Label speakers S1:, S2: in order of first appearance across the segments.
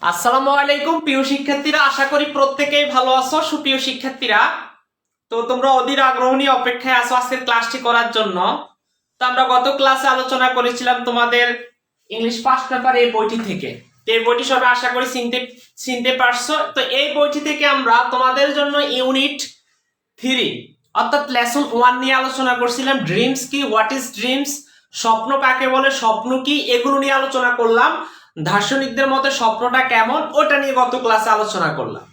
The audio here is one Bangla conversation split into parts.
S1: আসসালামু আলাইকুম প্রিয় শিক্ষার্থীরা, আশা করি প্রত্যেকেই ভালো আছো। সুপ্রিয় শিক্ষার্থীরা, তো তোমরা অধীর আগ্রহ নিয়ে অপেক্ষায় আছো আজকের ক্লাসটি করার জন্য। তো আমরা গত ক্লাসে আলোচনা করেছিলাম তোমাদের ইংলিশ ফার্স্ট পেপার এই বইটি থেকে। তো এই বইটি সবাই আশা করি চিনতে পারছো। তো এই বইটি থেকে আমরা তোমাদের জন্য ইউনিট 3 অর্থাৎ লেসন 1 নিয়ে আলোচনা করছিলাম। ড্রিমস কি, হোয়াট ইজ ড্রিমস, স্বপ্ন কাকে বলে, স্বপ্ন কি, এগুলো নিয়ে আলোচনা করলাম। দার্শনিকদের মতে স্বপ্নটা কেমন, ওটা নিয়ে গত ক্লাসে আলোচনা করলাম।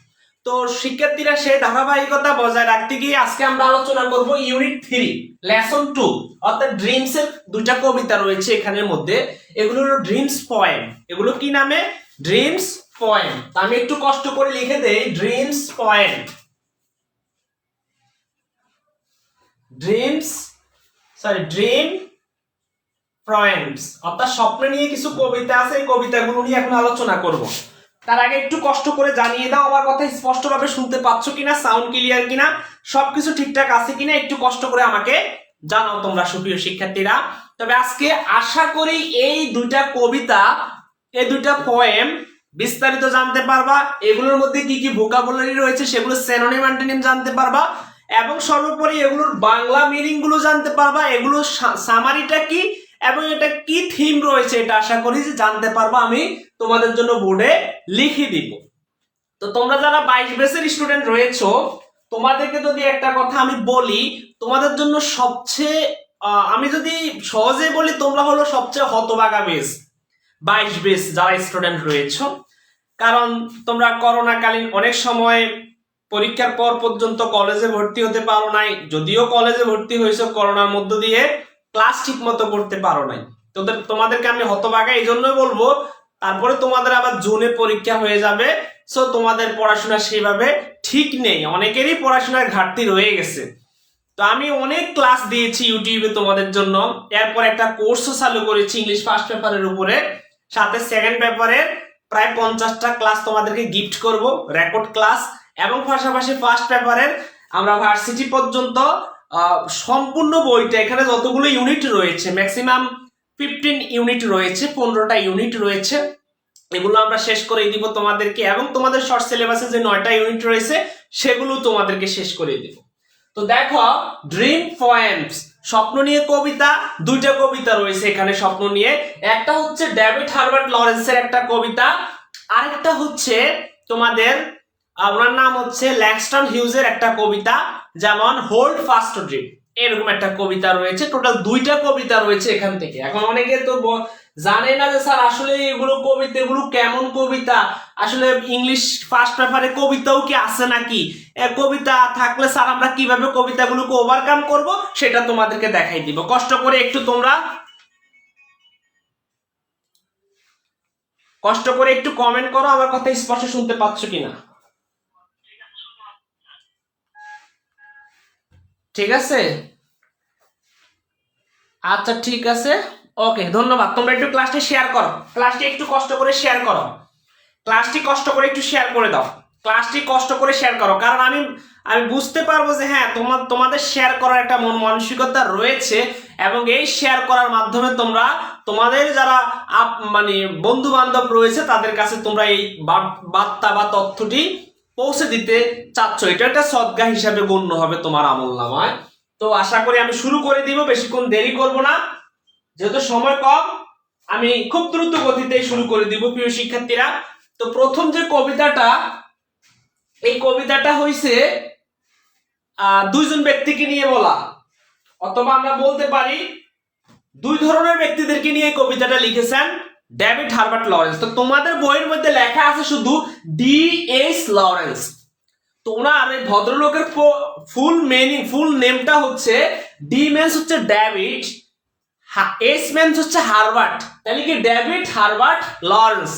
S1: তো শিক্ষার্থীরা, সেই ধারাবাহিকতা বজায় রাখতে গিয়ে আজকে আমরা আলোচনা করব ইউনিট 3 লেসন 2 অর্থাৎ ড্রিমস এর দুইটা কবিতা রয়েছে এখানের মধ্যে। এগুলো হলো ড্রিমস পয়েম। এগুলো কি নামে? Dreams poem. আমি একটু কষ্ট করে লিখে দেই, ড্রিমস পয়েম। ড্রিম পয়েমস অর্থাৎ স্বপ্ন নিয়ে কিছু কবিতা আছে, এই কবিতাগুলো নিয়ে এখন আলোচনা করব। তার আগে একটু কষ্ট করে জানিয়ে দাও আমার কথা স্পষ্টভাবে শুনতে পাচ্ছ কিনা, সাউন্ড ক্লিয়ার কিনা, সবকিছু ঠিকঠাক আছে কিনা, একটু কষ্ট করে আমাকে জানাও তোমরা সুপ্রিয় শিক্ষার্থীরা। তবে আজকে আশা করি এই দুইটা কবিতা, এই দুইটা পয়েম বিস্তারিত জানতে পারবা। এগুলোর মধ্যে কি কি ভোকাবুলারি রয়েছে সেগুলো সিনোনিম অ্যান্টোনিম জানতে পারবা, এবং সর্বোপরি এগুলোর বাংলা মিনিং গুলো জানতে পারবা। এগুলো সামারিটা কি এবং এটা কি থিম রয়েছে এটা আশা করি যে জানতে পারবা। আমি তোমাদের জন্য বোর্ডে লিখে দিব। তো তোমরা যারা 22 ব্যাচের স্টুডেন্ট রয়েছো, তোমাদেরকে যদি একটা কথা আমি বলি, তোমাদের জন্য সবচেয়ে আমি যদি সহজে বলি, তোমরা হলো সবচেয়ে হতভাগা ব্যাচ 22 ব্যাচ যারা স্টুডেন্ট রয়েছো। কারণ তোমরা করোনাকালীন অনেক সময় পরীক্ষার পর পর্যন্ত কলেজে ভর্তি হতে পারো নাই। যদিও কলেজে ভর্তি হয়েছে করোনার মধ্য দিয়ে, ক্লাস ঠিক মতো করতে পারো নাই। তোমাদেরকে আমি হতভাগা এই জন্যই বলবো। তারপরে তোমাদের আবার জুনে পরীক্ষা হয়ে যাবে, সো তোমাদের পড়াশোনা সেভাবে ঠিক নেই, অনেকেরই পড়াশোনার ঘাটতি রয়ে গেছে। তো আমি অনেক ক্লাস দিয়েছি ইউটিউবে তোমাদের জন্য। এরপর একটা কোর্সও চালু করেছি ইংলিশ ফার্স্ট পেপারের উপরে, সাথে সেকেন্ড পেপারের প্রায় 50টা ক্লাস তোমাদেরকে গিফট করব, রেকর্ড ক্লাস। এবং পাশাপাশি ফার্স্ট পেপারের আমরা ভার্সিটি পর্যন্ত সম্পূর্ণ বইটা, এখানে যতগুলো ইউনিট রয়েছে ম্যাক্সিমাম 15 ইউনিট রয়েছে, 15টা ইউনিট রয়েছে, এগুলো আমরা শেষ করে দিব তোমাদেরকে। এবং তোমাদের শর্ট সিলেবাসে যে 9টা ইউনিট রয়েছে সেগুলো তোমাদেরকে শেষ করে দিব। তো দেখো, ড্রিম পয়েমস স্বপ্ন নিয়ে কবিতা, দুইটা কবিতা রয়েছে এখানে স্বপ্ন নিয়ে। একটা হচ্ছে ডেভিড হার্বার্ট লরেন্সের একটা কবিতা, আরেকটা হচ্ছে তোমাদের ওনার নাম হচ্ছে ল্যাংস্টন হিউজের একটা কবিতা, যেমন হোল্ড ফাস্ট ড্রিম, এরকম একটা কবিতা রয়েছে। টোটাল দুইটা কবিতা রয়েছে এখান থেকে। এখন অনেকে তো জানে না যে স্যার আসলে এগুলো কবিতা, এগুলো কেমন কবিতা, আসলে ইংলিশ ফার্স্ট পেপারে কবিতাও কি আছে নাকি, কবিতা থাকলে স্যার আমরা কিভাবে কবিতাগুলোকে ওভারকাম করব সেটা তোমাদেরকে দেখাই দিব। কষ্ট করে একটু তোমরা কমেন্ট করো আমার কথা স্পষ্ট শুনতে পাচ্ছ কিনা। ঠিক আছে, আচ্ছা ঠিক আছে, ওকে, ধন্যবাদ। তোমরা একটু ক্লাসটি শেয়ার করো, ক্লাসটি একটু কষ্ট করে শেয়ার করো, ক্লাসটি কষ্ট করে একটু শেয়ার করে দাও, ক্লাসটি কষ্ট করে শেয়ার করো। কারণ আমি বুঝতে পারবো যে হ্যাঁ তোমাদের শেয়ার করার একটা মন মানসিকতা রয়েছে, এবং এই শেয়ার করার মাধ্যমে তোমরা তোমাদের যারা মানে বন্ধু বান্ধব রয়েছে তাদের কাছে তোমরা এই বার্তা বা তথ্যটি পৌঁছে দিতে চাচ্ছ। এটা একটা সদকা হিসাবে গণ্য হবে তোমার আমলনামায়। তো আশা করি আমি শুরু করে দিব, বেশিক্ষণ দেরি করব না, যেহেতু সময় কম আমি খুব দ্রুত গতিতে শুরু করে দিব প্রিয় শিক্ষার্থীরা। তো প্রথম যে কবিতাটা, এই কবিতাটা হইছে দুইজন ব্যক্তিকে নিয়ে বলা, অথবা আমরা বলতে পারি দুই ধরনের ব্যক্তিদেরকে নিয়ে এই কবিতাটা লিখেছেন ডেভিড হার্বার্ট লরেন্স। তো তোমাদের বইয়ের মধ্যে লেখা আছে শুধু D.H. লরেন্স। তো ওনার এই ভদ্রলোকের ফুল নেমটা হচ্ছে, ডি মেন্স হচ্ছে ডেভিড, এস মেন্স হচ্ছে হার্বার্ট, তাহলে কি ডেভিড হার্বার্ট লরেন্স।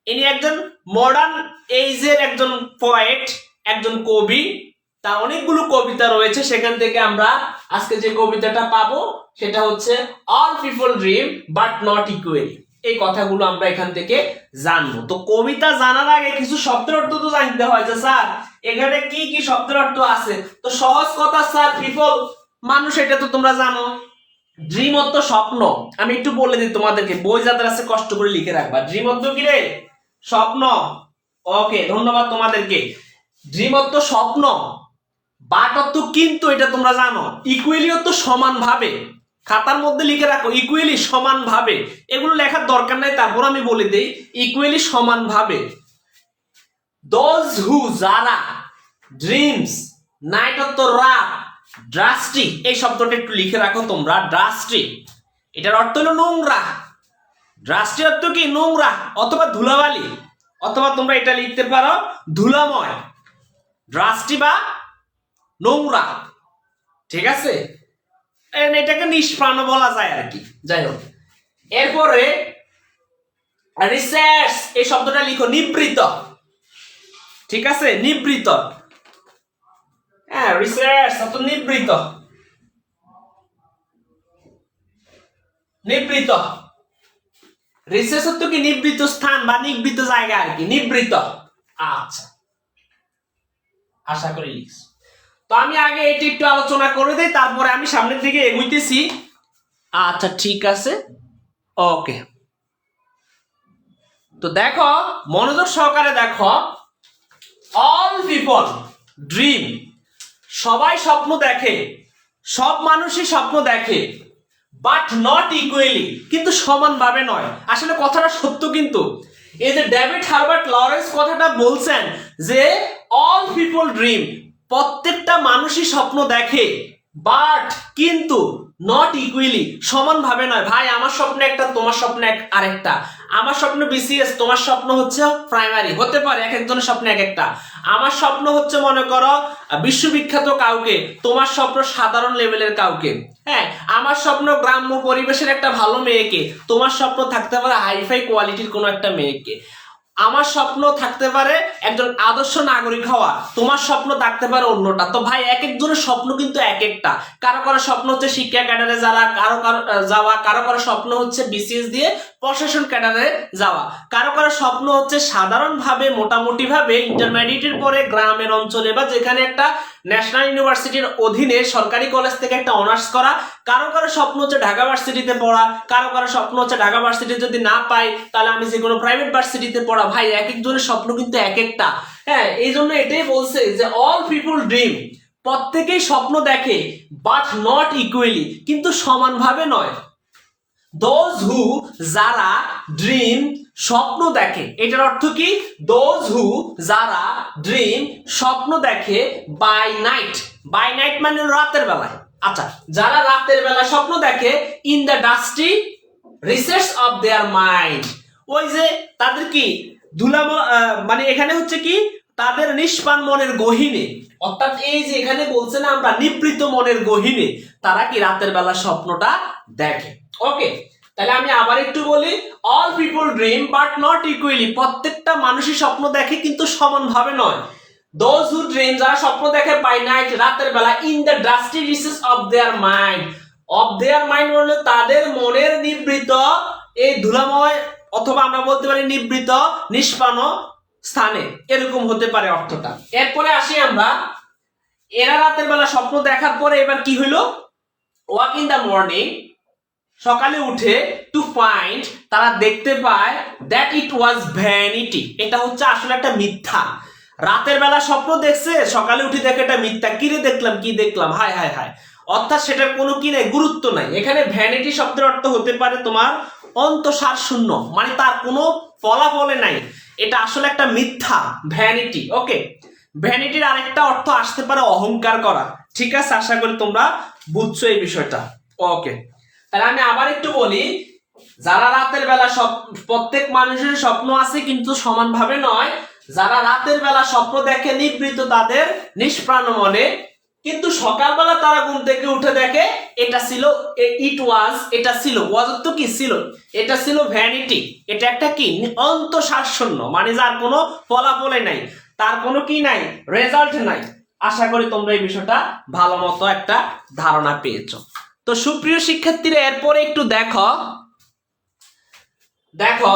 S1: ইনি একজন মডার্ন এইজের একজন পোয়েট, একজন কবি। তার অনেকগুলো কবিতা রয়েছে, সেখান থেকে আমরা আজকে যে কবিতাটা পাবো সেটা হচ্ছে all people dream but not equally. এই কথাগুলো আমরা এখান থেকে জানবো। তো কবিতা জানার আগে কিছু শব্দের অর্থ তো জানতে হয় যে স্যার এখানে কি কি শব্দের অর্থ আছে। তো সহজ কথা স্যার, পিপল মানুষ, এটা তো তোমরা জানো। ড্রিম অর্থ স্বপ্ন। আমি একটু বলে দিই তোমাদেরকে, বই যাদের আছে কষ্ট করে লিখে রাখবা। ড্রিম অর্থ কি রে? স্বপ্ন। ওকে, ধন্যবাদ তোমাদেরকে। ড্রিম অর্থ স্বপ্ন, বাট অর্থ কিন্তু, এটা তোমরা জানো। ইকুয়ালি অর্থ সমান ভাবে, খাতার মধ্যে লিখে রাখো ইকুয়ালি সমান ভাবে, এগুলো লেখার দরকার নাই, তারপর আমি বলে দেই ইকুয়ালি সমান ভাবে। দোজ হু যারা, ড্রিমস, নাইট অর্থ রাত, ড্রাস্টি এই শব্দটা একটু লিখে রাখো তোমরা, ড্রাস্টি এটার অর্থ হলো নোংরা। ড্রাস্টি অর্থ কি? নোংরা অথবা ধুলাবালি, অথবা তোমরা এটা লিখতে পারো ধুলাময়, ড্রাস্টি বা নোংরা। ঠিক আছে, এটাকে নিষ্প্রাণ বলা যায় আর কি। যাই হোক, এরপরে রিসার্চ এই শব্দটা লিখো নিবৃত। ঠিক আছে, নিবৃত। হ্যাঁ, রিসার্চ অর্থ নিবৃত, নিবৃত। রিসার্চ অর্থ কি? নিবৃত স্থান বা নিবৃত জায়গা আর কি, নিবৃত। আচ্ছা, আশা করি লিখছো। তো আমি আগে এটি একটু আলোচনা করে দিই, তারপরে আমি সামনের দিকে এগোইতেছি। আচ্ছা, ঠিক আছে, ওকে। তো দেখো, মনোযোগ সহকারে দেখো, অল পিপল ড্রিম, সবাই স্বপ্ন দেখে, সব মানুষই স্বপ্ন দেখে, বাট নট ইকুয়ালি, কিন্তু সমানভাবে নয়। আসলে কথাটা সত্য, কিন্তু এই যে ডেভিড হার্বার্ট লরেন্স কথাটা বলছেন যে অল পিপল ড্রিম, প্রত্যেকটা মানুষই স্বপ্ন দেখে, বাট কিন্তু নট ইকুয়ালি, সমানভাবে নয়। ভাই, আমার স্বপ্ন একটা, তোমার স্বপ্ন আরেকটা। আমার স্বপ্ন বিসিএস, তোমার স্বপ্ন হচ্ছে প্রাইমারি, হতে পারে এক একজনের স্বপ্ন এক একটা। আমার স্বপ্ন হচ্ছে মনে করো বিশ্ববিখ্যাত কাউকে, তোমার স্বপ্ন সাধারণ লেভেলের কাউকে। হ্যাঁ, আমার স্বপ্ন গ্রাম্য পরিবেশের একটা ভালো মেয়েকে, তোমার স্বপ্ন থাকতে পারে হাইফাই কোয়ালিটির কোনো একটা মেয়েকে। আমার স্বপ্ন থাকতে পারে একজন আদর্শ নাগরিক হওয়া, তোমার স্বপ্ন থাকতে পারে অন্যটা। তো ভাই, এক একজনের স্বপ্ন কিন্তু এক একটা। কারো কারো স্বপ্ন হচ্ছে শিক্ষা ক্যাডারে যারা, যাওয়া, কারো কারো স্বপ্ন হচ্ছে বিসিএস দিয়ে প্রশাসন ক্যাডারে যাওয়া, কারো কারো স্বপ্ন হচ্ছে সাধারণভাবে মোটামুটি ভাবে ইন্টারমিডিয়েটের পরে গ্রামের অঞ্চলে বা যেখানে একটা ন্যাশনাল ইউনিভার্সিটির অধীনে সরকারি কলেজ থেকে একটা অনার্স করা, কারো কারো স্বপ্ন হচ্ছে ঢাকা ভার্সিটিতে পড়া, কারো কারো স্বপ্ন হচ্ছে ঢাকা ভার্সিটি যদি না পাই তাহলে আমি যে কোনো প্রাইভেট ভার্সিটিতে পড়া। ভাই, এক একজনের স্বপ্ন কিন্তু এক একটা। হ্যাঁ, এই জন্য এটাই বলছে যে অল পিপল ড্রিম, প্রত্যেকেই স্বপ্ন দেখে, বাট নট ইকুয়ালি, কিন্তু সমানভাবে নয়। দোজ হু যারা, ড্রিম স্বপ্ন দেখে, এটার অর্থ কি? দোজ হু যারা ড্রিম স্বপ্ন দেখে, বাই নাইট, বাই নাইট মানে রাতের বেলায়। আচ্ছা, যারা রাতের বেলা স্বপ্ন দেখে, in the dusty recesses of their mind, ওই যে তাদের কি ধুলা, মানে এখানে হচ্ছে কি তাদের নিষ্পান মনের গহীনে, অর্থাৎ এই যে এখানে বলছে না আমরা নিবৃত মনের গহীনে, তারা কি রাতের বেলা স্বপ্নটা দেখে। ওকে, তাহলে আমি আবার একটু বলি, all people dream but not equally, প্রত্যেকটা মানুষই স্বপ্ন দেখে কিন্তু সমানভাবে নয়। দোজ হু ড্রিম, যারা স্বপ্ন দেখে বাই নাইট রাতের বেলা, in the dusty recesses of their mind, of their mind বললে তাদের মনের নিবৃত এই ধুলাময়, অথবা আমরা বলতে পারি নিবৃত নিষ্পান স্থানে, এরকম হতে পারে অর্থটা। এরপরে আসি আমরা, এরা রাতের বেলা স্বপ্ন দেখার পরে এবার কি হইলো, ওয়াক ইন দ্য মর্নিং, সকালে উঠে, টু ফাইন্ড তারা দেখতে পায়, দ্যাট ইট ওয়াজ ভ্যানিটি, এটা হচ্ছে আসলে একটা মিথ্যা। রাতের বেলা স্বপ্ন দেখছে, সকালে উঠে দেখে এটা মিথ্যা, কিরে দেখলাম, কি দেখলাম, হায় হায় হায়, অর্থাৎ সেটার কোনো কি নাই, গুরুত্ব নাই। এখানে ভ্যানিটি শব্দের অর্থ হতে পারে তোমার অন্তঃসার শূন্য, মানে তার কোনো ফলাফলে নাই, এটা আসলে একটা মিথ্যা, ভ্যানিটি। ওকে, ভ্যানিটির আরেকটা অর্থ আসতে পারে অহংকার করা। ঠিক আছে, আশা করি তোমরা বুঝছো এই বিষয়টা। ওকে, তাহলে আমি আবার একটু বলি, যারা রাতের বেলা প্রত্যেক মানুষের স্বপ্ন আছে কিন্তু সমানভাবে নয়। যারা রাতের বেলা স্বপ্ন দেখে নিবৃত তাদের নিষ্প্রাণ মনে, কিন্তু সকালবেলা তারা ঘুম থেকে উঠে দেখে এটা ছিল, ইট ওয়াজ, এটা ছিল, ওয়াজ তো কি ছিল, এটা ছিল ভ্যানিটি, এটা একটা কি অন্তঃসারশূন্য, মানে যার কোনো ফলাফলে নাই, তার কোনো কি নাই, রেজাল্ট নাই। আশা করি তোমরা এই বিষয়টা ভালো মতো একটা ধারণা পেয়েছো। তো সুপ্রিয় শিক্ষার্থীরা, এরপরে একটু দেখো, দেখো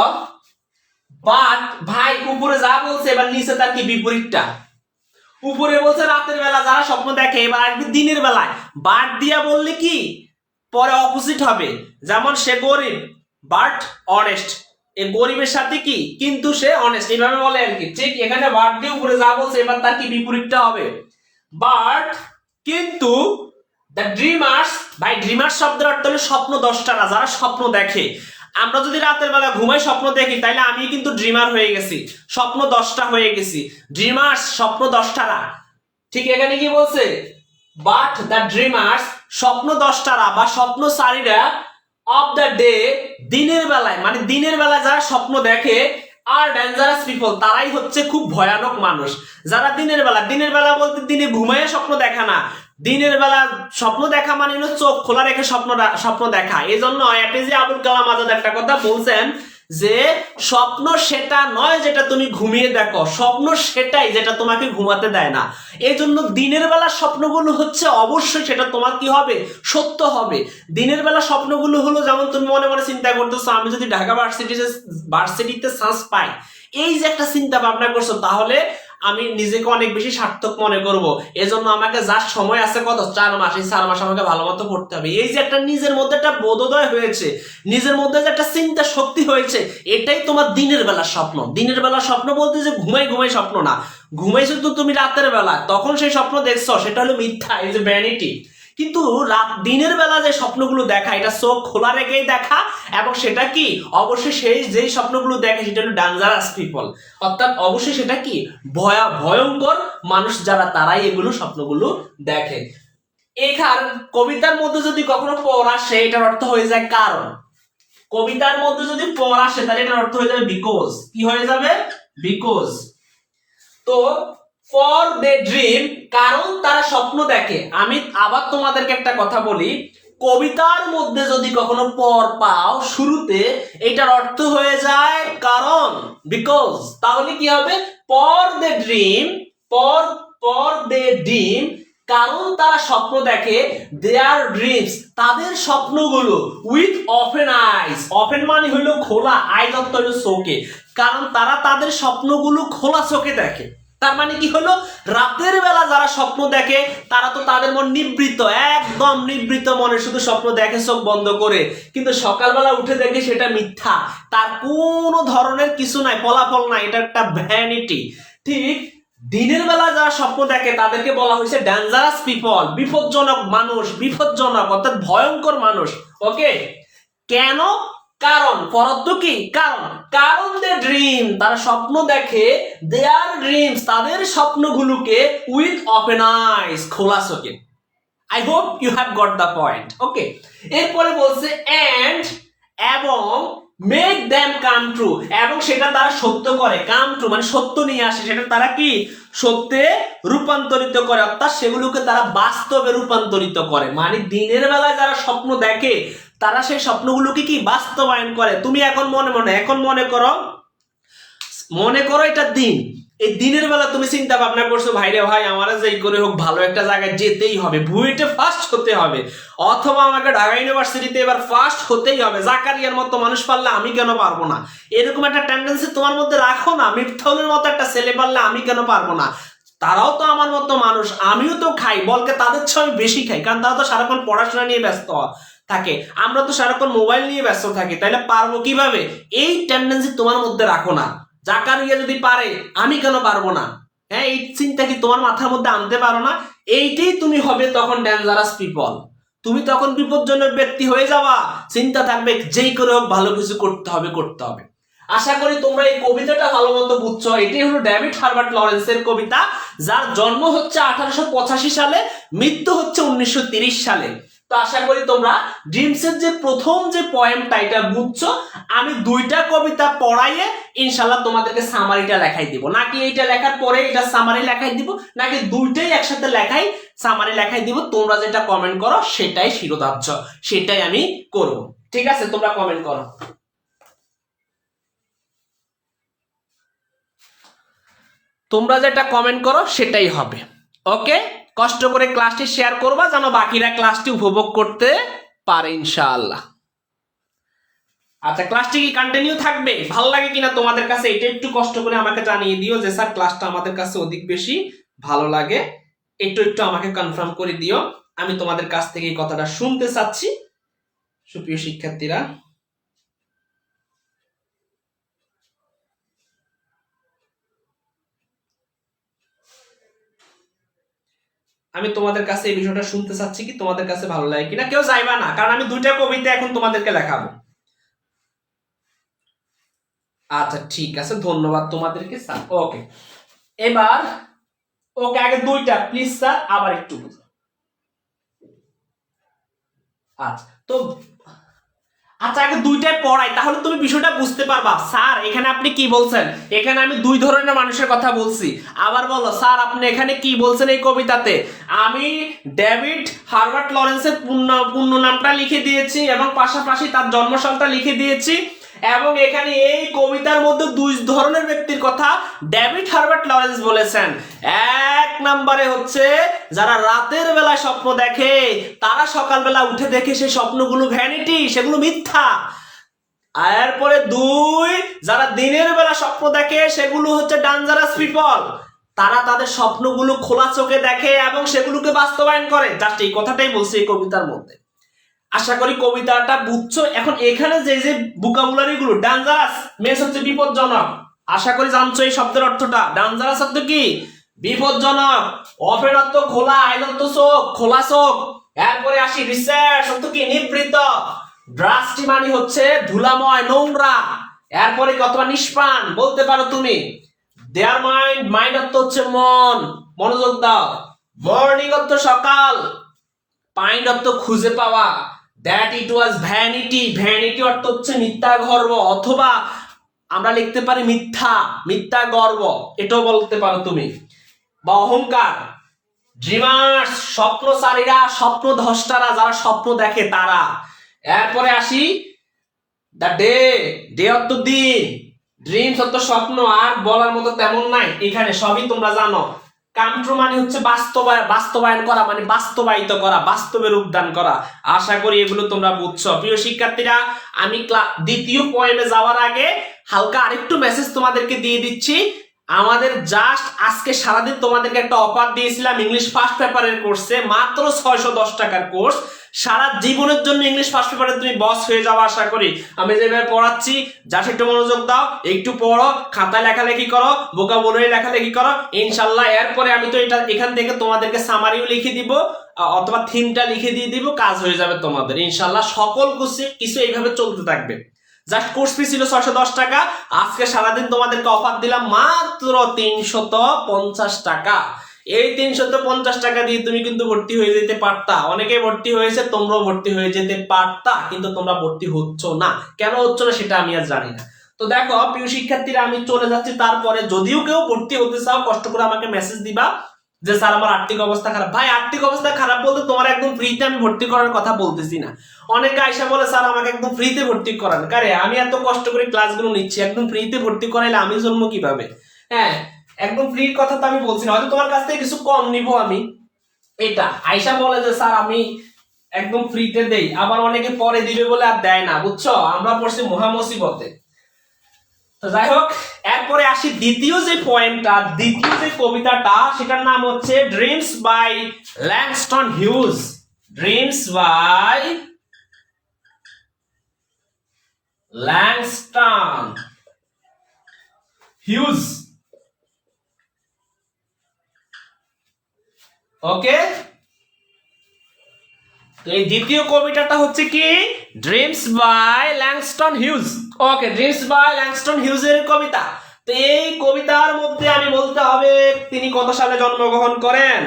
S1: বাট, ভাই উপরে যা বলছে এবার নিচে তার কি বিপরীতটা। উপরে বলছে রাতের বেলা যারা স্বপ্ন দেখে, এবার আসবে দিনের বেলায়, বাট দিয়া বললে কি পরে অপোজিট হবে, যেমন সে গরিব বাট অনেস্ট, এই গরিবের সাথে কি কিন্তু সে অনেস্ট, এইভাবে বলে আর কি। ঠিক এখানে বাট দিয়ে উপরে যা বলছে এবার তার কি বিপরীতটা হবে, বাট কিন্তু দ্য ড্রিমার্স, ভাই ড্রিমার্স শব্দের অর্থ হলো স্বপ্ন দ্রষ্টারা, যারা স্বপ্ন দেখে। আমরা যদি রাতের বেলা ঘুমাই স্বপ্ন দেখি তাইলে আমি কিন্তু ড্রিমার হয়ে গেছি, স্বপ্ন দ্রষ্টা হয়ে গেছি। ড্রিমার্স স্বপ্ন দ্রষ্টারা। ঠিক এখানে কি বলছে, বাট দ্য ড্রিমার্স স্বপ্ন দ্রষ্টারা বা স্বপ্নচারীরা অফ দ্য ডে দিনের বেলায়, মানে দিনের বেলায় যারা স্বপ্ন দেখে আর ডেঞ্জারাস পিপল, তারাই হচ্ছে খুব ভয়ানক মানুষ। যারা দিনের বেলা বলতে দিনে ঘুমাইয়া স্বপ্ন দেখা না, দিনের বেলা স্বপ্ন দেখা মানে হলো চোখ খোলা রেখে স্বপ্ন দেখা। এই জন্য এপিজে আবুল কালাম আজাদ একটা কথা বলছেন যে স্বপ্ন সেটা নয় যেটা তুমি ঘুমিয়ে দেখো, স্বপ্ন সেটাই যেটা তোমাকে ঘুমাতে দেয় না। এই জন্য দিনের বেলা স্বপ্নগুলো হচ্ছে অবশ্যই সেটা তোমার কি হবে, সত্য হবে। দিনের বেলা স্বপ্নগুলো হলো যেমন তুমি মনে মনে চিন্তা করতেছো আমি যদি ঢাকা ভার্সিটিতে চান্স পাই, এই যে একটা চিন্তা ভাবনা করছো, তাহলে আমি নিজেকে অনেক বেশি সার্থক মনে করব। এজন্য আমাকে যার সময় আছে কত 4 মাস, এই 4 মাস আমাকে ভালো মতো পড়তে হবে। এই যে একটা নিজের মধ্যে একটা বোধোদয় হয়েছে, নিজের মধ্যে যে একটা চিন্তা শক্তি হয়েছে, এটাই তোমার দিনের বেলা স্বপ্ন। দিনের বেলা স্বপ্ন বলতে যে ঘুমাই স্বপ্ন না, ঘুমাইছো তো তুমি রাতের বেলা, তখন সেই স্বপ্ন দেখছো, সেটা হলো মিথ্যা, এই যে ভ্যানিটি। কিন্তু দিনের বেলা যে স্বপ্নগুলো দেখা, এটা চোখ খোলা রেখেই দেখা, এবং সেটা কি অবশ্যই সেই যেই স্বপ্নগুলো দেখে সেটা হলো ডেঞ্জারাস পিপল, অর্থাৎ অবশ্যই সেটা কি ভয়ঙ্কর মানুষ যারা, তারাই এগুলো স্বপ্নগুলো দেখে। এখান কবিতার মধ্যে যদি কখনো পড় আসে এটার অর্থ হয়ে যায় কারণ। কবিতার মধ্যে যদি পড় আসে তাহলে এটার অর্থ হয়ে যাবে বিকজ। কি হয়ে যাবে, বিকজ। তো ফর দে ড্রিম, কারণ তারা স্বপ্ন দেখে। আমি আবার তোমাদেরকে একটা কথা বলি, কবিতার মধ্যে যদি কখনো পর পাও শুরুতে, এটার অর্থ হয়ে যায় কারণ, বিকজ। তাহলে কি হবে, for the dream, for the dream, কারণ তারা স্বপ্ন দেখে, দেয়ার ড্রিমস, তাদের স্বপ্নগুলো, উইথ ওপেন আইস, ওপেন মানে হইলো খোলা, আইস অর্থ হইলো চোখে, কারণ তারা তাদের স্বপ্নগুলো খোলা চোখে দেখে। তার মানে কি হলো, রাতের বেলা যারা স্বপ্ন দেখে তারা তো তাদের মন নিবৃত, একদম নিবৃত মনে শুধু স্বপ্ন দেখে চোখ বন্ধ করে, কিন্তু সকালবেলা উঠে দেখে সেটা মিথ্যা, তার কোনো ধরনের কিছু নাই, ফলাফল নাই, এটা একটা ভ্যানিটি। ঠিক দিনের বেলা যারা স্বপ্ন দেখে তাদেরকে বলা হয়েছে ডেঞ্জারাস পিপল, বিপজ্জনক মানুষ, বিপজ্জনক অর্থাৎ ভয়ঙ্কর মানুষ। ওকে, কেন, কারণ, পরত্ব কি কারণ, কারণ দে ড্রিম, তারা স্বপ্ন দেখে, দেয়ার ড্রিমস, তাদের স্বপ্নগুলোকে, উইথ ওপেন আইস, খোলা চোখে। I hope you have got the point. Okay, এরপরে বলছে এন্ড, এবং মেক দ্যাম কাম ট্রু, এবং সেটা তারা সত্য করে, কাম ট্রু মানে সত্য নিয়ে আসে, সেটা তারা কি সত্যে রূপান্তরিত করে, অর্থাৎ সেগুলোকে তারা বাস্তবে রূপান্তরিত করে। মানে দিনের বেলায় যারা স্বপ্ন দেখে তারা সেই স্বপ্নগুলোকে কি বাস্তবায়ন করে। তুমি এখন মনে করো এটা দিন, এই দিনের বেলা তুমি চিন্তা ভাবনা করছো ভাইরে ভাই আমার যেই করে হোক ভালো একটা জায়গায় যেতেই হবে, বুয়েটে ফার্স্ট হতে হবে, অথবা আমাকে ঢাকা ইউনিভার্সিটিতে এবার ফার্স্ট হতেই হবে, জাকারিয়ার মতো মানুষ পারলে আমি কেন পারবো না, এরকম একটা টেন্ডেন্সি তোমার মধ্যে রাখো না। মিফতাহুলের মতো একটা ছেলে পারলে আমি কেন পারবো না, তারাও তো আমার মতো মানুষ, আমিও তো খাই, বলকে তাদের চেয়ে আমি বেশি খাই, কারণ তারা তো সারাক্ষণ পড়াশোনা নিয়ে ব্যস্ত থাকে, আমরা তো সারাক্ষণ মোবাইল নিয়ে ব্যস্ত থাকি, তাহলে পারবো কিভাবে, এই টেন্ডেন্সি তোমার মধ্যে রাখো না। জাকারিয়া যদি পারে আমি কেন পারবো না, হ্যাঁ, এই চিন্তা কি তোমার মাথার মধ্যে আনতে পারো না, এইটাই তুমি হবে তখন ডেঞ্জারাস পিপল, তুমি তখন বিপজ্জনক ব্যক্তি হয়ে যাবা। চিন্তা থাকবে যেই করে হোক ভালো কিছু করতে হবে। আশা করি তোমরা এই কবিতাটা ভালো মতো বুঝছো। এটাই হলো ডেভিড হার্বার্ট লরেন্সের কবিতা, যার জন্ম হচ্ছে 1885 সালে, মৃত্যু হচ্ছে 1930 সালে। তো আশা করি তোমরা ড্রিমসের যে প্রথম যে পয়েমটা এটা বুঝছো। আমি 2টা কবিতা পড়াইয়ে ইনশাল্লাহ তোমাদেরকে সামারিটা লেখাই দিব, নাকি এইটা লেখার পরে এটা সামারি লেখাই দিব, নাকি 2টাই একসাথে সামারি লেখাই দিব, তোমরা যেটা কমেন্ট করো সেটাই শিরোধার্য, সেটাই আমি করব। ঠিক আছে, তোমরা কমেন্ট করো। তোমরা যেটা কমেন্ট করো সেটাই হবে। ওকে, কষ্ট করে ক্লাসটি শেয়ার করবা যেন বাকিরা ক্লাসটি উপভোগ করতে পারে ইনশাআল্লাহ। আচ্ছা, ক্লাসটি কি কন্টিনিউ থাকবে, ভালো লাগে কিনা তোমাদের কাছে, এটা একটু কষ্ট করে আমাকে জানিয়ে দিও যে স্যার ক্লাসটা আমাদের কাছে অধিক বেশি ভালো লাগে, একটু আমাকে কনফার্ম করে দিও, আমি তোমাদের কাছ থেকে এই কথাটা শুনতে চাচ্ছি। সুপ্রিয় শিক্ষার্থীরা, আমি তোমাদের কাছে এই বিষয়টা শুনতে চাচ্ছি কি তোমাদের কাছে ভালো লাগে কিনা। কেউ যাইবা না, কারণ আমি দুইটা কবিতা এখন তোমাদেরকে লেখাবো। আচ্ছা ঠিক আছে, ধন্যবাদ তোমাদেরকে স্যার। ওকে, এবার ওকে আগে দুইটা প্লিজ স্যার, আবার একটু আচ্ছা তো আচ্ছা আগে দুইটাই পড়াই, তাহলে তুমি বিষয়টা বুঝতে পারবা। স্যার এখানে আপনি কি বলছেন? এখানে আমি দুই ধরনের মানুষের কথা বলছি। আবার বলো স্যার আপনি এখানে কি বলছেন এই কবিতাতে? আমি ডেভিড হার্বার্ট লরেন্সের পূর্ণ নামটা লিখে দিয়েছি এবং পাশাপাশি তার জন্মসালটা লিখে দিয়েছি। এবং এখানে এই কবিতার মধ্যে দুই ধরনের ব্যক্তির কথা ডেভিড হার্বার্ট লরেন্স বলেছেন। এক নম্বরে হচ্ছে যারা রাতের বেলায় স্বপ্ন দেখে, তারা সকালবেলা উঠে দেখে সেই স্বপ্নগুলো ভ্যানিটি, সেগুলো মিথ্যা। এরপরে দুই, যারা দিনের বেলা স্বপ্ন দেখে সেগুলো হচ্ছে ডেঞ্জারাস পিপল, তারা তাদের স্বপ্নগুলো খোলা চোখে দেখে এবং সেগুলোকে বাস্তবায়ন করে। জাস্ট এই কথাটাই বলছি এই কবিতার মধ্যে। আশা করি কবিতাটা বুঝছো। এখন এখানে যে যে ভোকাবুলারি গুলো, ডেঞ্জারাস মিন্স হচ্ছে বিপজ্জনক, আশা করি জানছো এই শব্দের অর্থটা। ডেঞ্জারাস শব্দ কি? বিপজ্জনক। ওপেন অর্থ খোলা, আইন অর্থ চোখ, খোলা চোখ। এরপরে আসি রিসার্চ অর্থ কি? নিবৃত। ড্রাস্টি মানে হচ্ছে ধুলাময়, নোংরা। এরপরে অথবা নিষ্প্রাণ বলতে পারো তুমি। দেয়ার মাইন্ড, মাইন্ড অর্থ হচ্ছে মন, মনোযোগ দাও। মর্নিং অর্থ সকাল। ফাইন্ড অর্থ খুঁজে পাওয়া। That it was vanity, vanity অর্থ হচ্ছে মিথ্যা গর্ব, অথবা আমরা লিখতে পারি মিথ্যা, মিথ্যা গর্ব, এটাও বলতে পারো তুমি। বা অহংকার। ড্রিমার্স স্বপ্নচারীরা, স্বপ্নদ্রষ্টারা, যারা স্বপ্ন দেখে তারা। এরপরে আসি দ্য ডে, ডে অর্থ দিন, ড্রিমস অর্থ স্বপ্ন। আর বলার মতো তেমন নাই, এখানে সবই তোমরা জানো। কাম ট্রু মানে হচ্ছে বাস্তবায়ন করা, মানে বাস্তবায়িত করা, বাস্তবে রূপদান করা। আশা করি এগুলো তোমরা বুঝছো। প্রিয় শিক্ষার্থীরা, আমি দ্বিতীয় পয়েন্টে যাওয়ার আগে হালকা আরেকটু মেসেজ তোমাদেরকে দিয়ে দিচ্ছি। আমাদের জাস্ট আজকে সারাদিন তোমাদেরকে একটা অফার দিয়েছিলাম ইংলিশ ফার্স্ট পেপারের কোর্সে, মাত্র 610 টাকার কোর্স। সারা জীবনের জন্য ইংলিশ ফার্স্ট পেপারে তুমি বস হয়ে যাওয়া আশা করি। আমি যেভাবে পড়াচ্ছি জাস্ট একটু মনোযোগ দাও, একটু পড়ো, খাতায় লেখালেখি করো, ভোকাবুলারি লেখালেখি করো, ইনশাল্লাহ এরপরে আমি তো এটা এখান থেকে তোমাদেরকে সামারিও লিখে দিব অথবা থিমটা লিখে দিয়ে দিব, কাজ হয়ে যাবে তোমাদের ইনশাল্লাহ। সকল কিছু এইভাবে চলতে থাকবে। জাস্ট কোর্স ফি ছিল 610 টাকা, আজকে সারাদিন তোমাদেরকে অফার দিলাম মাত্র 350 টাকা। এই 350 টাকা দিয়ে তুমি কিন্তু ভর্তি হয়ে যেতে পারতা। অনেকে ভর্তি হয়েছে, তোমরাও ভর্তি হয়ে যেতে পারতা, কিন্তু তোমরা ভর্তি হচ্ছ না। কেন হচ্ছ না সেটা আমি আর জানি না। তো দেখো প্রিয় শিক্ষার্থীরা, আমি চলে যাচ্ছি। তারপরে যদিও কেউ ভর্তি হতে চাও, কষ্ট করে আমাকে মেসেজ দিবা যে স্যার আমার আর্থিক অবস্থা খারাপ। ভাই আর্থিক অবস্থা খারাপ বলতে তোমার একদম ফ্রিতে আমি ভর্তি করার কথা বলতেছি না। অনেকে আইসা বলে স্যার আমাকে একদম ফ্রিতে ভর্তি করান। কারে আমি এত কষ্ট করে ক্লাসগুলো নিচ্ছি, একদম ফ্রিতে ভর্তি করাইলে আমি জন্ম কিভাবে? হ্যাঁ, একদম ফ্রির কথা তো আমি বলছি না, হয়তো তোমার কাছ থেকে কিছু কম নিব আমি। এটা আইসা বলে যে স্যার আমি একদম ফ্রিতে দেই, আবার অনেকে পরে দিবে বলে আর দেয় না, বুঝছো? আমরা পড়ছি মহা মুসিবতে। তো যাই হোক, এরপরে আসি দ্বিতীয় যে পয়েন্টটা, দ্বিতীয় যে কবিতাটা, সেটার নাম হচ্ছে dreams by Langston Hughes. Dreams by Langston Hughes. Okay, তো এই দ্বিতীয় কবিতাটা হচ্ছে কি? Dreams by Langston Hughes. Okay, dreams by Langston হিউজের কবিতা। তো এই কবিতার মধ্যে আমি বলতে হবে তিনি কত সালে জন্মগ্রহণ করেন।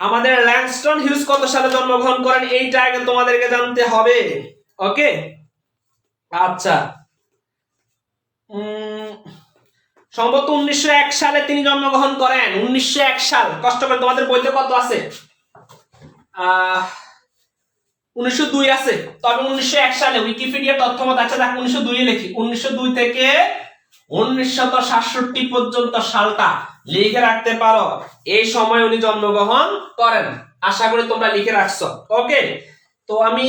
S1: আমাদের ল্যাংস্টন হিউজ কত সালে জন্মগ্রহণ করেন এইটা আগে তোমাদেরকে জানতে হবে। ওকে, আচ্ছা, সম্ভবত 1901 সালে তিনি জন্মগ্রহণ করেন। 1901 সাল, কষ্ট করে তোমাদের বইতে কত আছে? 1902 আছে, তবে 1901 সালে উইকিপিডিয়া তথ্য মত আছে, তাকে 1902 লিখি। 1902 থেকে 1967 পর্যন্ত সালটা লিখে রাখতে পারো, এই সময় উনি জন্মগ্রহণ করেন। আশা করি তোমরা লিখে রাখছো। ওকে, তো আমি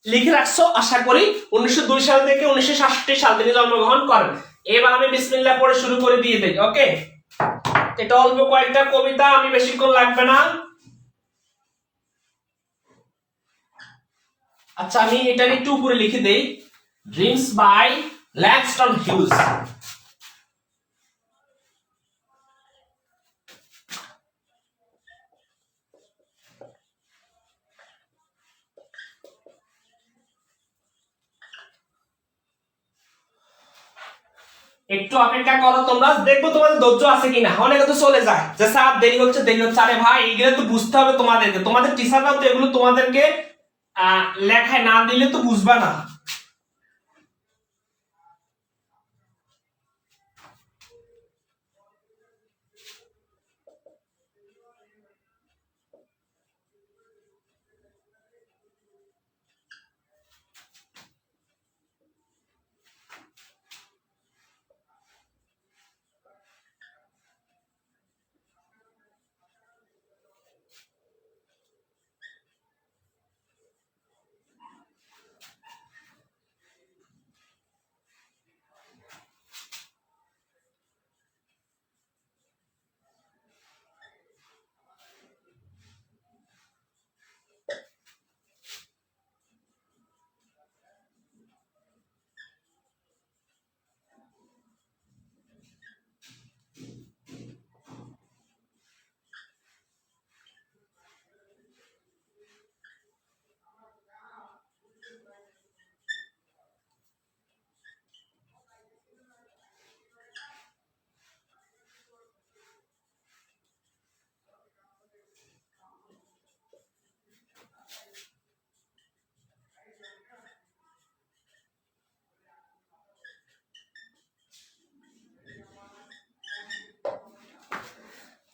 S1: লিখে রাখছো আশা করি। 1902 সাল থেকে 1967 সাল তিনি জন্মগ্রহণ করেন। এবার আমি বিসমিল্লাহ পড়ে শুরু করে দিয়ে দেই। ওকে, এটা অল্প কয়েকটা কবিতা, আমি বেশিক্ষণ লাগবে না। আচ্ছা, আমি এটা একটু উপরে লিখে দেই, ড্রিমস বাই ল্যাংস্টন হিউজ। একটু অপেক্ষা করো তোমরা, দেখবো তোমাদের ধৈর্য আছে কিনা। অনেকে তো চলে যায় যে স্যার দেরি হচ্ছে দেরি হচ্ছে। আরে ভাই এগুলো তো বুঝতে হবে তোমাদেরকে, তোমাদের টিচাররাও তো এগুলো তোমাদেরকে লেখায় না দিলে তো বুঝবা না।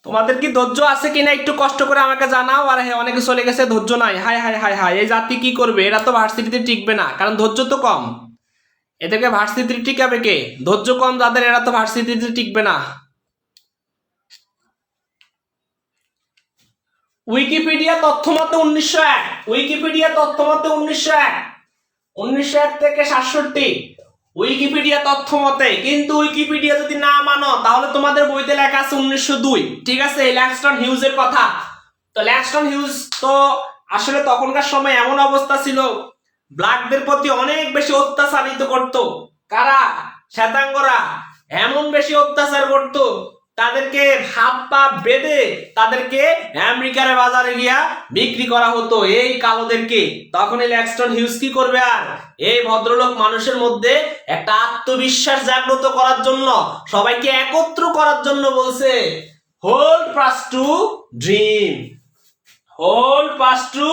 S1: তোমাদের কি ধৈর্য আছে কিনা একটু কষ্ট করে আমাকে জানাও। আর হ্যাঁ অনেকে চলে গেছে, ধৈর্য নাই। হাই হাই হাই হাই, এই জাতি কি করবে? এরা তো ভার্সিটিতে টিকবে না, কারণ ধৈর্য তো কম। এদেরকে ভার্সিটিতে টিকাবে কে? ধৈর্য কম যাদের, এরা তো ভার্সিটিতে টিকবে না। উইকিপিডিয়া তথ্য মতে 1901, উইকিপিডিয়া তথ্য মতে 1901, 1901 থেকে 67 উইকিপিডিয়া তথ্য মতে। কিন্তু উইকিপিডিয়া যদি না মানো তাহলে তোমাদের বইতে লেখা আছে 1902। ঠিক আছে, এই ল্যাংস্টন হিউজের কথা। তো ল্যাংস্টন হিউজ তো আসলে তখনকার সময় এমন অবস্থা ছিল, ব্ল্যাকদের প্রতি অনেক বেশি অত্যাচারিত করত। কারা? শ্বেতাঙ্গরা। এমন বেশি অত্যাচার করত, তাদেরকে হাত পা বেঁধে তাদেরকে আমেরিকার বাজারে গিয়া বিক্রি করা হতো এই কালোদেরকে। তখন এই ল্যাংস্টন হিউজ কি করবে? আর এই ভদ্রলোক মানুষের মধ্যে একটা আত্মবিশ্বাস জাগ্রত করার জন্য, সবাইকে একত্র করার জন্য বলছে, hold fast to dream, hold fast to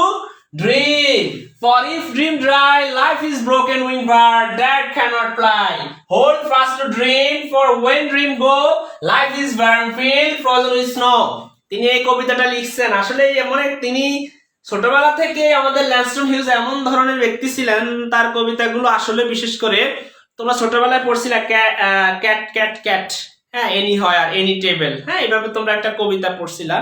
S1: dream. For if dream dry, life is broken wing bird that cannot fly. Hold fast to dream, for when dream go, life is barren field frozen with snow. তিনি এই কবিতাটা লিখছেন। আসলে এমন তিনি ছোটবেলা থেকে আমাদের ল্যাংস্টন হিউজ এমন ধরনের ব্যক্তি ছিলেন, তার কবিতাগুলো আসলে বিশেষ করে তোমরা ছোটবেলায় পড়ছিলে ক্যাট ক্যাট ক্যাট, হ্যাঁ, এনি হয় আর এনি টেবিল, হ্যাঁ, এইভাবে তোমরা একটা কবিতা পড়ছিলা।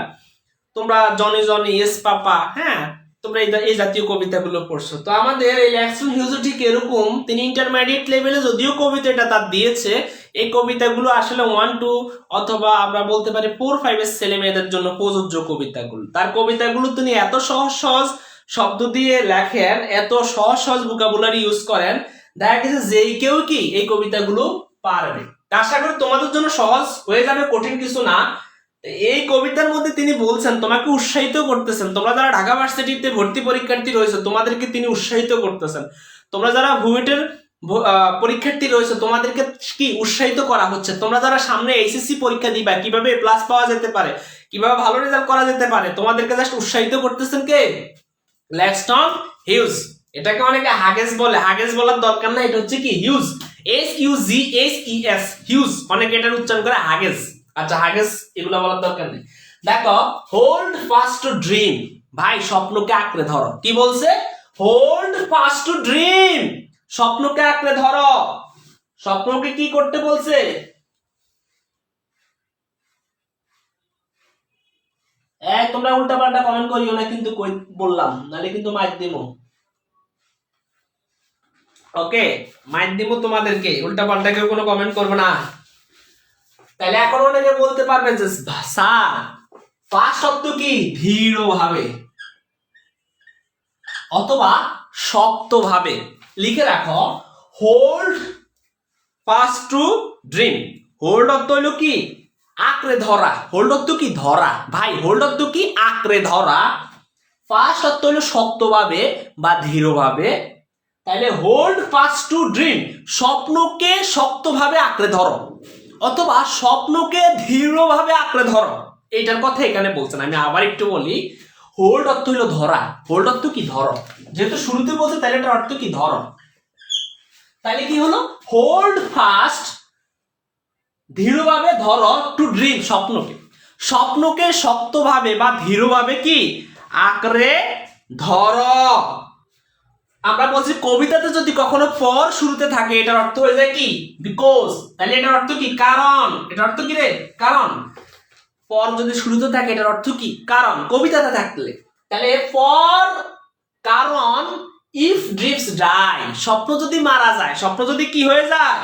S1: তোমরা জনি জনি এস পাপা, হ্যাঁ, তোমরা এই জাতীয় কবিতাগুলো পড়ছো। তো আমাদের এই ল্যাংস্টন হিউজও ঠিক এরকম, তিনি ইন্টারমিডিয়েট লেভেলে যদিও কবিতাটা তার দিয়েছে, এই কবিতাগুলো আসলে 1-2 অথবা আমরা বলতে পারি 4-5 এর ছেলে মেয়েদের জন্য প্রযোজ্য কবিতাগুলো। তার কবিতাগুলো তিনি এত সহজ সহজ শব্দ দিয়ে লেখেন, এত সহজ সহজ ভোকাবুলারি ইউজ করেন, দেখা গেছে যেই কেউ কি এই কবিতাগুলো পারবে। আশা করি তোমাদের জন্য সহজ হয়ে যাবে, কঠিন কিছু না। এই কবিতার মধ্যে তিনি বলছেন, তোমাকে উৎসাহিত করতেছেন, তোমরা যারা ঢাকা ভার্সিটিতে ভর্তি পরীক্ষার্থী রয়েছে তোমাদেরকে তিনি উৎসাহিত করতেছেন। তোমরা যারা বুয়েটের পরীক্ষার্থী রয়েছে তোমাদেরকে কি উৎসাহিত করা হচ্ছে। তোমরা যারা সামনে এইচএসসি পরীক্ষা দিবা, কিভাবে প্লাস পাওয়া যেতে পারে, কিভাবে ভালো রেজাল্ট করা যেতে পারে, তোমাদেরকে জাস্ট উৎসাহিত করতেছেন কে? Langston huge. এটাকে অনেকে হাগেস বলে, হাগেস বলার দরকার না, এটা হচ্ছে কি হিউজ, HUGHES, হিউজ। অনেকে এটার উচ্চারণ করে হাগেস। আচ্ছা, হাগেস এগুলো বলার দরকার নেই। দেখো, হোল্ড ফাস্ট টু ড্রিম, ভাই স্বপ্নকে আঁকড়ে ধরো। কি বলছে? হোল্ড ফাস্ট টু ড্রিম, স্বপ্নকে আঁকড়ে ধরো। স্বপ্নকে কি করতে বলছে? তোমরা উল্টা পাল্টা কমেন্ট করিও না কিন্তু, কই বললাম, নালে কিন্তু মাইক দিমু। ওকে, মাইক দিমু তোমাদেরকে, উল্টা পাল্টা কেউ কোনো কমেন্ট করবে না। তাহলে এখন অনেকে বলতে পারবেন যে স্যার ফাস্ট শব্দ কি? ধীরভাবে অথবা শক্তভাবে। লিখে রাখো, hold fast to dream. Hold অর্থ হইল কি? আঁকড়ে ধরা। হোল্ড অর্থ কি? ধরা। ভাই হোল্ড অর্থ কি? আঁকড়ে ধরা। ফাস্ট অর্থ হইল শক্তভাবে বা ধীরভাবে। তাহলে হোল্ড ফাস্ট টু ড্রিম, স্বপ্নকে শক্তভাবে আঁকড়ে ধরো, অথবা স্বপ্নকে দৃঢ়ভাবে আঁকড়ে ধরো, এইটার কথা এখানে বলছেন। আমি আবার একটু বলি, হোল্ড অর্থ হলো ধরা, হোল্ড অর্থ কি ধরো, যেহেতু শুরুতে বলছে তাহলে এটার অর্থ কি ধরো। তাহলে কি হলো, হোল্ড ফাস্ট দৃঢ়ভাবে ধরো টু ড্রিম, স্বপ্নকে, স্বপ্নকে শক্তভাবে বা দৃঢ়ভাবে কি আঁকড়ে ধরো। আমরা বলছি কবিতাতে যদি কখনো ফর শুরুতে থাকে এটার অর্থ হয়ে যায় কি বিকজ, তাহলে এটার অর্থ কি কারণ, এটার অর্থ কি রে কারণ। ফর যদি শুরুতে থাকে এটার অর্থ কি কারণ, কবিতাতে থাকলে। তাহলে ফর কারণ, ইফ ড্রিমস ডাই, স্বপ্ন যদি মারা যায়, স্বপ্ন যদি কি হয়ে যায়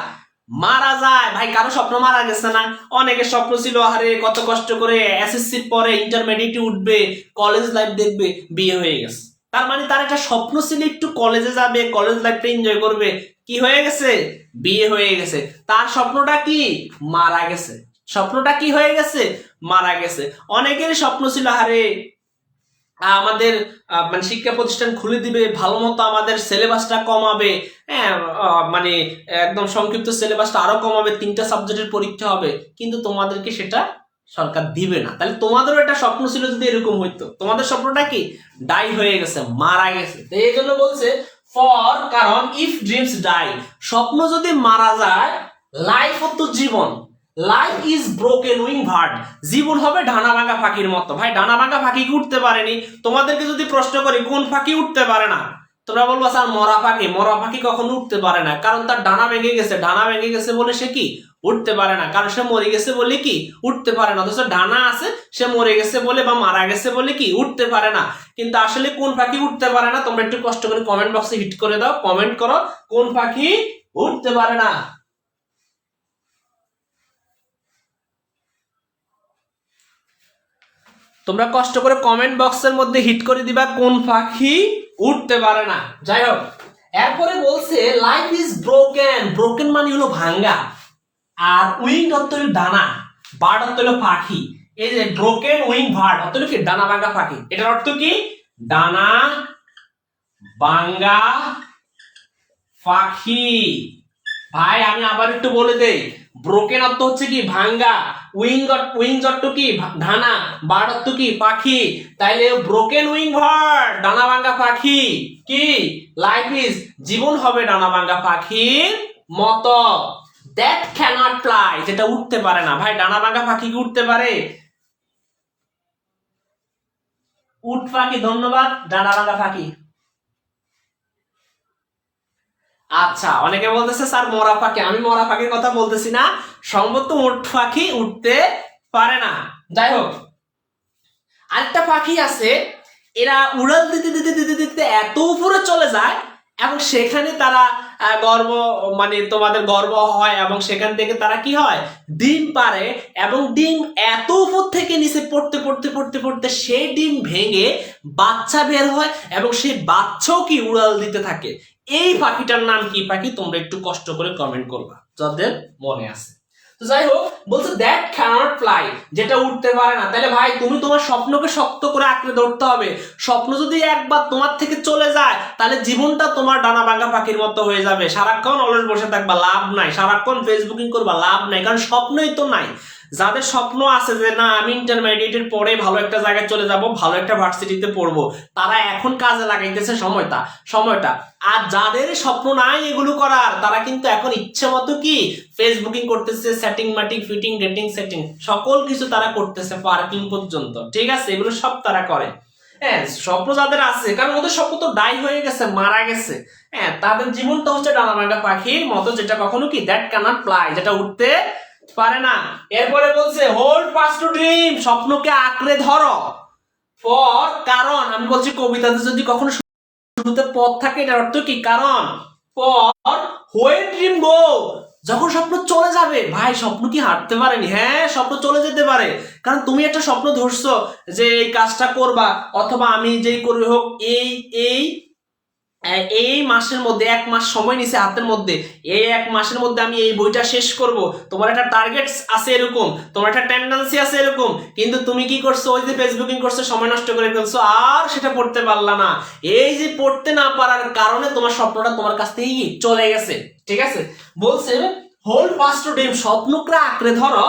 S1: মারা যায়। ভাই কারো স্বপ্ন মারা গেছে না? অনেকের স্বপ্ন ছিল আরে কত কষ্ট করে এসএসসির পরে ইন্টারমিডিয়েটে উঠবে, কলেজ লাইফ দেখবে, বিয়ে হয়ে গেছে। তার মানে তার একটা স্বপ্ন ছিল একটু কলেজে যাবে, কলেজ লাইফটা এনজয় করবে, কি হয়ে গেছে বিয়ে হয়ে গেছে। তার স্বপ্নটা কি মারা গেছে, স্বপ্নটা কি হয়ে গেছে মারা গেছে। অনেকেরই স্বপ্ন ছিল আরে আমাদের মানে শিক্ষা প্রতিষ্ঠান খুলে দিবে, ভালো মতো আমাদের সিলেবাসটা কমাবে, হ্যাঁ মানে একদম সংক্ষিপ্ত সিলেবাসটা আরো কমাবে, 3টা সাবজেক্টের পরীক্ষা হবে, কিন্তু তোমাদেরকে সেটা সরকার দিবে না। তাহলে তোমাদেরও একটা স্বপ্ন ছিল যদি এরকম হইতো, তোমাদের স্বপ্নটা কি ডাই হয়ে গেছে, মারা গেছে। তো এই জন্য বলছে ফর কারণ, ইফ ড্রিমস ডাই, স্বপ্ন যদি মারা যায়, লাইফ হতো জীবন, life is broken wing bird, জীবন হবে ডানা ভাঙা পাখির মতো। ভাই ডানা ভাঙা পাখি কি উঠতে পারেনি? তোমাদেরকে যদি প্রশ্ন করি কোন পাখি উঠতে পারে না, তোমরা বলবো স্যার মরা পাখি। মরা পাখি কখনো উঠতে পারে না, কারণ তার ডানা ভেঙে গেছে, ডানা ভেঙে গেছে বলে সে কি উঠতে পারে না, কারণ সে মরে গেছে বলে কি উঠতে পারে না। অথচ ডানা আছে, সে মরে গেছে বলে বা মারা গেছে বলে কি উঠতে পারে না। কিন্তু আসলে কোন পাখি উঠতে পারে না, তোমরা একটু কষ্ট করে কমেন্ট বক্সে হিট করে দাও, কমেন্ট করো কোন পাখি উঠতে পারে না। তোমরা কষ্ট করে কমেন্ট বক্সের মধ্যে হিট করে দিবা কোন পাখি উঠতে পারে না। যাই হোক, এরপরে বলছে লাইফ ইজ ব্রোকেন, ব্রোকেন মানে হলো ভাঙ্গা, আর উইং অর্থ হলো ডানা, বার্ড অর্থ হলো পাখি। এই যে ব্রোকেন উইং বার্ড অর্থ হলো কি ডানা ভাঙ্গা পাখি, এটার অর্থ কি ডানা ভাঙ্গা পাখি। ভাই আমি আবার একটু বলে দেই, ব্রোকেন অর্থ হচ্ছে কি ভাঙ্গা, উইংস অর্থ কি ডানা, বার্ড অর্থ কি পাখি। তাইলে ব্রোকেন উইং বার্ড ডানা ভাঙ্গা পাখি কি লাইফ ইজ, জীবন হবে ডানা ভাঙ্গা পাখির মতো। দ্যাট ক্যানট ফ্লাই, যেটা উঠতে পারে না। ভাই ডানা ভাঙ্গা পাখি কি উঠতে পারে? উট পাখি, ধন্যবাদ। ডানা ভাঙ্গা পাখি, আচ্ছা। অনেকে বলতেছে স্যার মরা পাখি, আমি মরা পাখির কথা বলতেছি না, সম্ভবত উট পাখি উঠতে পারে না। যাই হোক, আরেকটা পাখি আছে, এরা উড়াল দিতে দিতে দিতে দিতে এত উপরে চলে যায় এবং সেখানে তারা গর্ব মানে তোমাদের গর্ব হয়, এবং সেখান থেকে তারা কি হয় ডিম পারে, এবং ডিম এত উপর থেকে নিচে পড়তে পড়তে পড়তে পড়তে সেই ডিম ভেঙে বাচ্চা বের হয়, এবং সেই বাচ্চাও কি উড়াল দিতে থাকে। এই পাখিটার নাম কি পাখি? তোমরা একটু কষ্ট করে কমেন্ট করবা যাদের মনে আছে। তো যাই হোক, বলছে দ্যাট ক্যানট ফ্লাই, যেটা উঠতে পারে না। তাহলে ভাই তুমি তোমার স্বপ্নকে শক্ত করে আঁকড়ে ধরতে হবে। স্বপ্ন যদি একবার তোমার থেকে চলে যায়, তাহলে জীবনটা তোমার ডানা ভাঙা পাখির মতো হয়ে যাবে। সারাক্ষণ অলস বসে থাকবা, লাভ নাই। সারাক্ষণ ফেসবুকিং করবা, লাভ নাই, কারণ স্বপ্নই তো নাই। যাদের স্বপ্ন আছে যে না আমি ইন্টারমিডিয়েটের পরে ভালো একটা জায়গায় চলে যাব, ভালো একটা ভার্সিটিতে পড়বো, তারা এখন কাজে লাগাইতেছে সময়টা। আর যাদের স্বপ্ন নাই এগুলো করার, তারা কিন্তু এখন ইচ্ছে মতো কি ফেসবুকিং করতেছে, সেটিং মাটিং ফিটিং ডেটিং সেটিং সকল কিছু তারা করতেছে, পার্কিং পর্যন্ত। ঠিক আছে, এগুলো সব তারা করে। হ্যাঁ, স্বপ্ন যাদের আছে, কারণ ওদের স্বপ্ন তো ডাই হয়ে গেছে, মারা গেছে। হ্যাঁ, তাদের জীবনটা হচ্ছে ডানা ভাঙা পাখির মতো, যেটা কখনো কি দ্যাট ক্যানট ফ্লাই, যেটা উঠতে পারে না। এরপরে বলছে হোল্ড ফাস্ট টু ড্রিম, স্বপ্নকে আঁকড়ে ধরো। ফর কারণ, আমি বলছি কবিতাতে যদি কখনো শুরুতে পদ থাকে এটার অর্থ কি কারণ। ফর হোয়েন ড্রিম গো, যখন স্বপ্ন চলে যাবে। ভাই স্বপ্ন কি হাঁটতে পারেনি? হ্যাঁ, স্বপ্ন চলে যেতে পারে, কারণ তুমি একটা স্বপ্ন ধরছো যে এই কাজটা করবা, অথবা আমি যেই করি হোক এই এই মাসের মধ্যে 1 মাস সময় নিছে হাতের মধ্যে, এই 1 মাসের মধ্যে আমি এই বইটা শেষ করব, তোমার একটা টার্গেট আছে এরকম, তোমার একটা টেন্ডেন্সি আছে এরকম, কিন্তু তুমি কি করছো, ওই যে ফেসবুকিং করছো, সময় নষ্ট করে ফেলছো, আর সেটা পড়তে পারলা না। এই যে পড়তে না পারার কারণে তোমার স্বপ্নটা তোমার কাছ থেকে চলে গেছে। ঠিক আছে, বলছে হোল্ড ফাস্ট টু ড্রিম, স্বপ্নকে আঁকড়ে ধরো,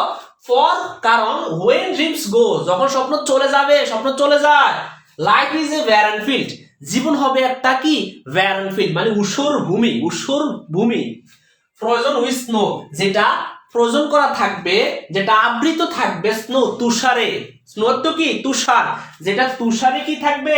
S1: ফর কারণ হোয়েন ড্রিমস গো, যখন স্বপ্ন চলে যাবে, স্বপ্ন চলে যায়, life is a barren field, জীবন হবে একটা কি ব্যারন ফিল্ড, মানে ঊষর ভূমি, ঊষর ভূমি, ফ্রোজেন উইথ স্নো, যেটা ফ্রোজেন করা থাকবে, যেটা আবৃত থাকবে স্নো, তুষারে, স্নো তো কি তুষার, যেটা তুষারে কি থাকবে,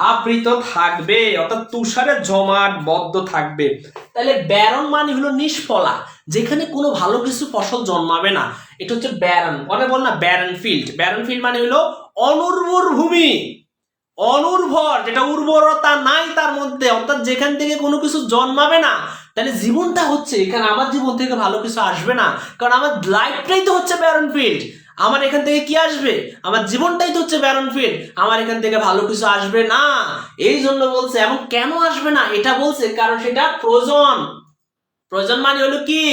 S1: আবৃত থাকবে, অর্থাৎ তুষারে জমাট বদ্ধ থাকবে। তাহলে ব্যারন মানে হলো নিষ্ফলা, যেখানে কোনো ভালো কিছু ফসল জন্মাবে না, এটা হচ্ছে ব্যারন। অনেক বল না ব্যারন ফিল্ড, ব্যারন ফিল্ড মানে হলো অনুর্বর ভূমি, অনুর্বর, যেটা উর্বরতা নাই তার মধ্যে, অর্থাৎ যেখান থেকে কোনো কিছু জন্মাবে না। তাহলে জীবনটা হচ্ছে এখানে, আমার জীবন থেকে ভালো কিছু আসবে না, কারণ আমার লাইফটাই তো হচ্ছে ব্যারন ফিল্ড। আমার এখান থেকে কি আসবে, আমার জীবনটাই তো হচ্ছে ব্যারন ফিল্ড, আমার এখান থেকে ভালো কিছু আসবে না। এই জন্য বলছে, এবং কেন আসবে না এটা বলছে, কারণ সেটা প্রয়োজন। প্রয়োজন মানে হলো কি,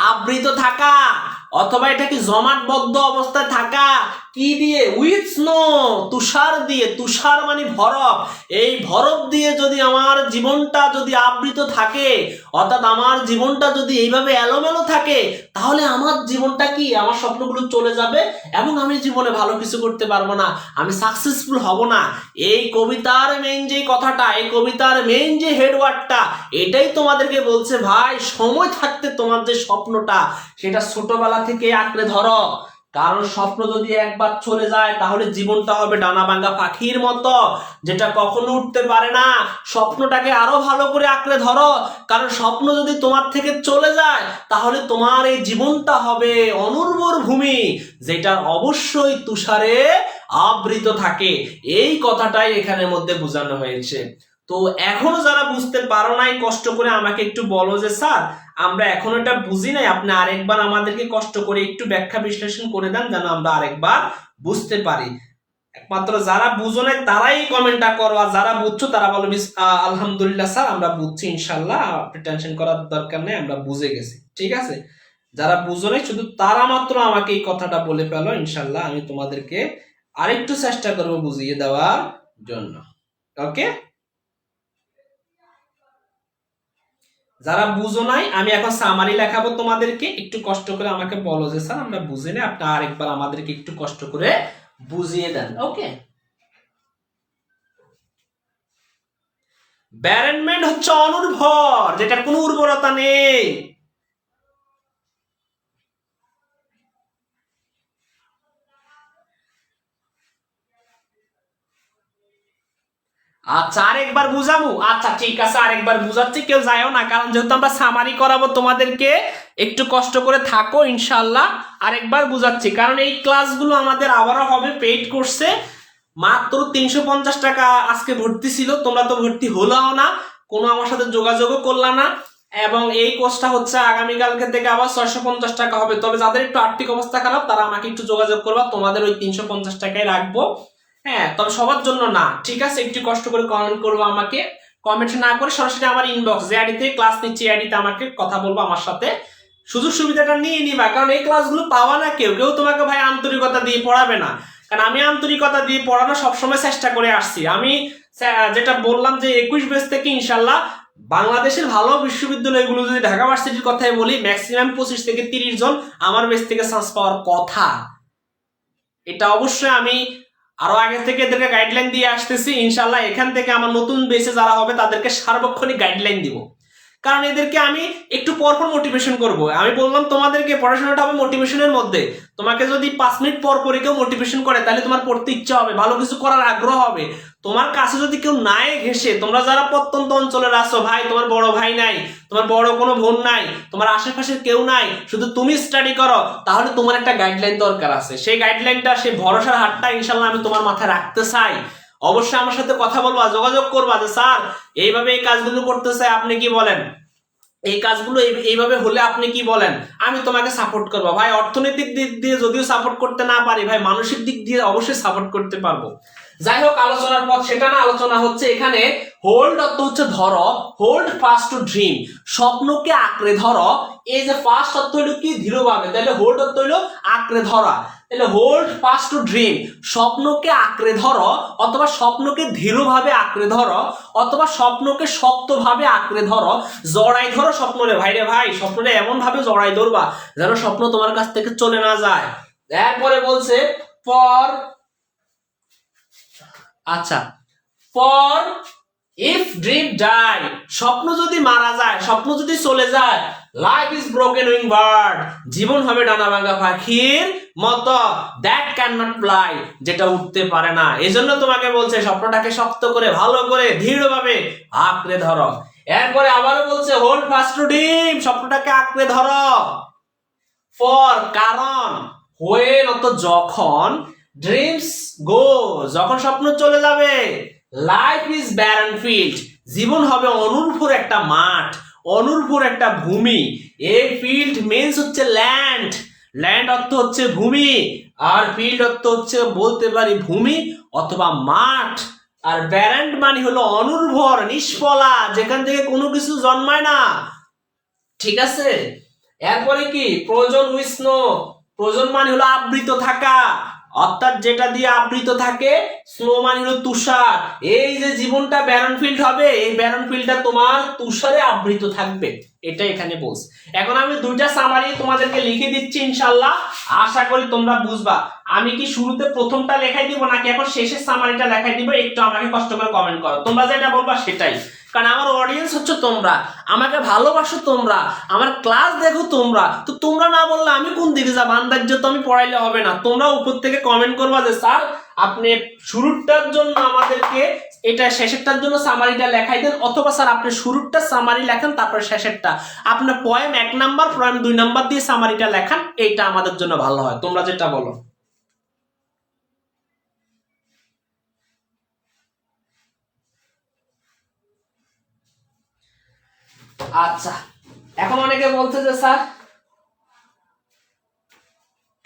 S1: আবৃত থাকা, অথবা এটা কি জমাটবদ্ধ অবস্থায় থাকা, কি দিয়ে, উইথ স্নো, তুষার দিয়ে, তুষার মানে বরফ, এই বরফ দিয়ে যদি আমার জীবনটা যদি আবৃত থাকে, অর্থাৎ আমার জীবনটা যদি এইভাবে এলোমেলো থাকে, তাহলে আমার জীবনটা কি, আমার স্বপ্নগুলো চলে যাবে, এবং আমি জীবনে ভালো কিছু করতে পারবো না, আমি সাকসেসফুল হব না। এই কবিতার মেইন যে কথাটা, এই কবিতার মেইন যে হেডওয়ার্ডটা, এটাই তোমাদেরকে বলছে, ভাই সময় থাকতে তোমার যে স্বপ্নটা, সেটা ছোটবেলা থেকে আঁকড়ে ধরো, কারণ স্বপ্ন যদি একবার চলে যায়, তাহলে জীবনটা হবে ডানা ভাঙা পাখির মতো, যেটা কখনো উঠতে পারে না। স্বপ্নটাকে আরো ভালো করে আঁকড়ে ধরো, কারণ স্বপ্ন যদি তোমার থেকে চলে যায়, তাহলে তোমার এই জীবনটা হবে অনুর্বর ভূমি, যেটা অবশ্যই তুষারে আবৃত থাকে। এই কথাটাই এখানের মধ্যে বোঝানো হয়েছে। তো এখনো যারা বুঝতে পারো নাই, কষ্ট করে আমাকে একটু বলো যে স্যার আমরা এখন এটা বুঝি নাই, আপনি আরেকবার আমাদেরকে কষ্ট করে একটু ব্যাখ্যা বিশ্লেষণ করে দেন, যেন আমরা আরেকবার বুঝতে পারি। একমাত্র যারা বুঝো নাই তারাই কমেন্টটা করো, আর যারা বুঝছো তারা বলো আলহামদুলিল্লাহ স্যার আমরা বুঝছি, ইনশাল্লাহ আপনি টেনশন করার দরকার নেই, আমরা বুঝে গেছি। ঠিক আছে, যারা বুঝো নাই শুধু তারা মাত্র আমাকে এই কথাটা বলে ফেলো, ইনশাল্লাহ আমি তোমাদেরকে আরেকটু চেষ্টা করবো বুঝিয়ে দেওয়ার জন্য। ওকে, যারা বুঝো নাই আমি এখন সামারি লেখাবো তোমাদেরকে, একটু কষ্ট করে আমাকে বলো যে স্যার আমরা বুঝি না, আপনি আরেকবার আমাদেরকে একটু কষ্ট করে বুঝিয়ে দেন। ওকে, ব্যারেনমেন্ট হচ্ছে অনুর্বর, যেটার কোনো উর্বরতা নেই। আচ্ছা আরেকবার বুঝাবো, আচ্ছা ঠিক আছে আরেকবার বুঝাচ্ছি, কেউ যায়ও না, কারণ যেহেতু আমরা সামারি করাবো তোমাদেরকে, একটু কষ্ট করে থাকো, ইনশাল্লাহ আরেকবার বুঝাচ্ছি, কারণ এই ক্লাসগুলো আমাদের আবারও হবে পেইড কোর্সে, মাত্র 350 টাকা আজকে ভর্তি ছিল, তোমরা তো ভর্তি হলাও না, কোনো আমার সাথে যোগাযোগও করলা না, এবং এই কোর্সটা হচ্ছে আগামীকালকে থেকে আবার 650 টাকা হবে। তবে যাদের একটু আর্থিক অবস্থা খারাপ তারা আমাকে একটু যোগাযোগ করবা, তোমাদের ওই 350 টাকায় রাখবো। হ্যাঁ, তবে সবার জন্য না, ঠিক আছে, একটু কষ্ট করে কমেন্ট করবো আমাকে, কমেন্ট না করে সরাসরি আমার ইনবক্স, যে আইডিতে ক্লাস নিচ্ছি আইডিতে আমাকে কথা বলবো আমার সাথে, সুযোগ সুবিধাটা নিয়ে নিবা, কারণ এই ক্লাসগুলো পাওয়া না কেউ কেউ তোমাকে ভাই আন্তরিকতা দিয়ে পড়াবে না, কারণ আমি আন্তরিকতা দিয়ে পড়ানো সবসময় চেষ্টা করে আসছি। আমি যেটা বললাম যে 21 ব্যাচ থেকে ইনশাল্লাহ বাংলাদেশের ভালো বিশ্ববিদ্যালয়গুলো, যদি ঢাকা ভার্সিটির কথাই বলি, ম্যাক্সিমাম 25 থেকে 30 জন আমার ব্যাচ থেকে চান্স পাওয়ার কথা। এটা অবশ্যই আমি আরো আগে থেকে এদেরকে গাইডলাইন দিয়ে আসতেছি, ইনশাল্লাহ এখান থেকে আমার নতুন বেসে যারা হবে তাদেরকে সার্বক্ষণিক গাইডলাইন দিব, কারণ এদেরকে আমি একটু পরপর মোটিভেশন করব। আমি বললাম তোমাদেরকে পড়াশোনাটা হবে মোটিভেশনের মধ্যে, তোমাকে যদি 5 মিনিট পর পরে কেউ মোটিভেশন করে, তাহলে তোমার পড়তে ইচ্ছা হবে, ভালো কিছু করার আগ্রহ হবে। তোমার কাছে যদি কেউ নাই ঘেসে, তোমরা যারা প্রত্যন্ত অঞ্চলের আছো, ভাই তোমার বড় ভাই নাই, তোমার বড় কোনো বোন নাই, তোমার আশেপাশে কেউ নাই, শুধু তুমি স্টাডি করো, তাহলে তোমার একটা গাইডলাইন দরকার আছে। সেই গাইডলাইনটা, সেই ভরসার হাতটা ইনশাল্লাহ আমি তোমার মাথায় রাখতে চাই। অবশ্যই আমার সাথে কথা বলবা, যোগাযোগ করবা যে স্যার এইভাবে এই কাজগুলো করতে চাই, আপনি কি বলেন, এই কাজগুলো এইভাবে হলে আপনি কি বলেন, আমি তোমাকে সাপোর্ট করবো। ভাই অর্থনৈতিক দিক দিয়ে যদিও সাপোর্ট করতে না পারি, ভাই মানসিক দিক দিয়ে অবশ্যই সাপোর্ট করতে পারবো। যাই হোক, আলোচনার পথ সেটা না, আলোচনা হচ্ছে এখানে হোল্ড অর্থ হচ্ছে ধরো, হোল্ড ফাস্ট টু ড্রিম, স্বপ্নকে আঁকড়ে ধরো। এই যে ফাস্ট অর্থ হলো কি দৃঢ়ভাবে, তাহলে হোল্ড অর্থ হলো আঁকড়ে ধরা, তাহলে হোল্ড ফাস্ট টু ড্রিম, স্বপ্নকে আঁকড়ে ধরো অথবা স্বপ্নকে দৃঢ়ভাবে আঁকড়ে ধরো অথবা স্বপ্নকে শক্তভাবে আঁকড়ে ধরো, জড়াই ধরো স্বপ্নরে। ভাই রে ভাই, স্বপ্নরে এমন ভাবে জড়াই ধরবা যেন স্বপ্ন তোমার কাছ থেকে চলে না যায়। এরপরে বলছে ফর, আচ্ছা, ফর ইফ ড্রিম ডাই, স্বপ্ন যদি মারা যায়, স্বপ্ন যদি চলে যায়, life is broken wing bird, জীবন হবে ডানা ভাঙা পাখির মতো, দ্যাট ক্যান নট ফ্লাই, যেটা উঠতে পারে না। এজন্য তোমাকে বলছে স্বপ্নটাকে শক্ত করে, ভালো করে, দৃঢ়ভাবে আঁকড়ে ধরো। এরপরে আবারও বলছে হোল্ড ফাস্ট টু ড্রিম, স্বপ্নটাকে আঁকড়ে ধরো। ফর কারণ, হোয়েন অত যখন, ড্রিমস গো যখন স্বপ্ন চলে যাবে, লাইফ ইজ ব্যারন ফিল্ড, জীবন হবে অনুর্বর একটা মাঠ, অনুর্বর একটা ভূমি। এই ফিল্ড মিন্স হচ্ছে ল্যান্ড, ল্যান্ড অর্থ হচ্ছে ভূমি, আর ফিল্ড অর্থ হচ্ছে বলতে পারি ভূমি অথবা মাঠ, আর ব্যারেন্ট মানে হলো অনুর্বর, নিষ্ফলা, যেখান থেকে কোনো কিছু জন্মায় না। ঠিক আছে, এরপরে কি প্রয়োজন উষ্ণ, প্রয়োজন মানে হলো আবৃত থাকা, অর্থাৎ যেটা দিয়ে আবৃত থাকে, স্নো মানে হলো তুষার। এই যে জীবনটা ব্যারন ফিল্ড হবে, এই ব্যারন ফিল্ডটা তোমার তুষারে আবৃত থাকবে, এটা এখানে বলছে। এখন আমি দুইটা সামারি তোমাদেরকে লিখে দিচ্ছি, ইনশাআল্লাহ আশা করি তোমরা বুঝবা। আমি কি শুরুতে প্রথমটা লেখাই দিব নাকি এখন শেষের সামারিটা লেখাই দিব, একটু আমাকে কষ্ট করে কমেন্ট করো, তোমরা যেটা বলবা সেটাই, কারণ আমার অডিয়েন্স হচ্ছে তোমরা, আমাকে ভালোবাসো তোমরা, আমার ক্লাস দেখো তোমরা, তো তোমরা না বললে আমি কোন দিকে যাবো, আন্দাজ তো আমি পড়াইলে হবে না। তোমরা উপর থেকে কমেন্ট করবা যে স্যার আপনি শুরুটার জন্য আমাদেরকে এটা, শেষেরটার জন্য সামারিটা লেখাই দেন, অথবা স্যার আপনি শুরুটা সামারি লেখান তারপর শেষেরটা, আপনার পয়েম 1 নাম্বার পয়েম 2 নাম্বার দিয়ে সামারিটা লেখান, এইটা আমাদের জন্য ভালো হয়, তোমরা যেটা বলো। আচ্ছা, এখন অনেকে বলছে যে স্যার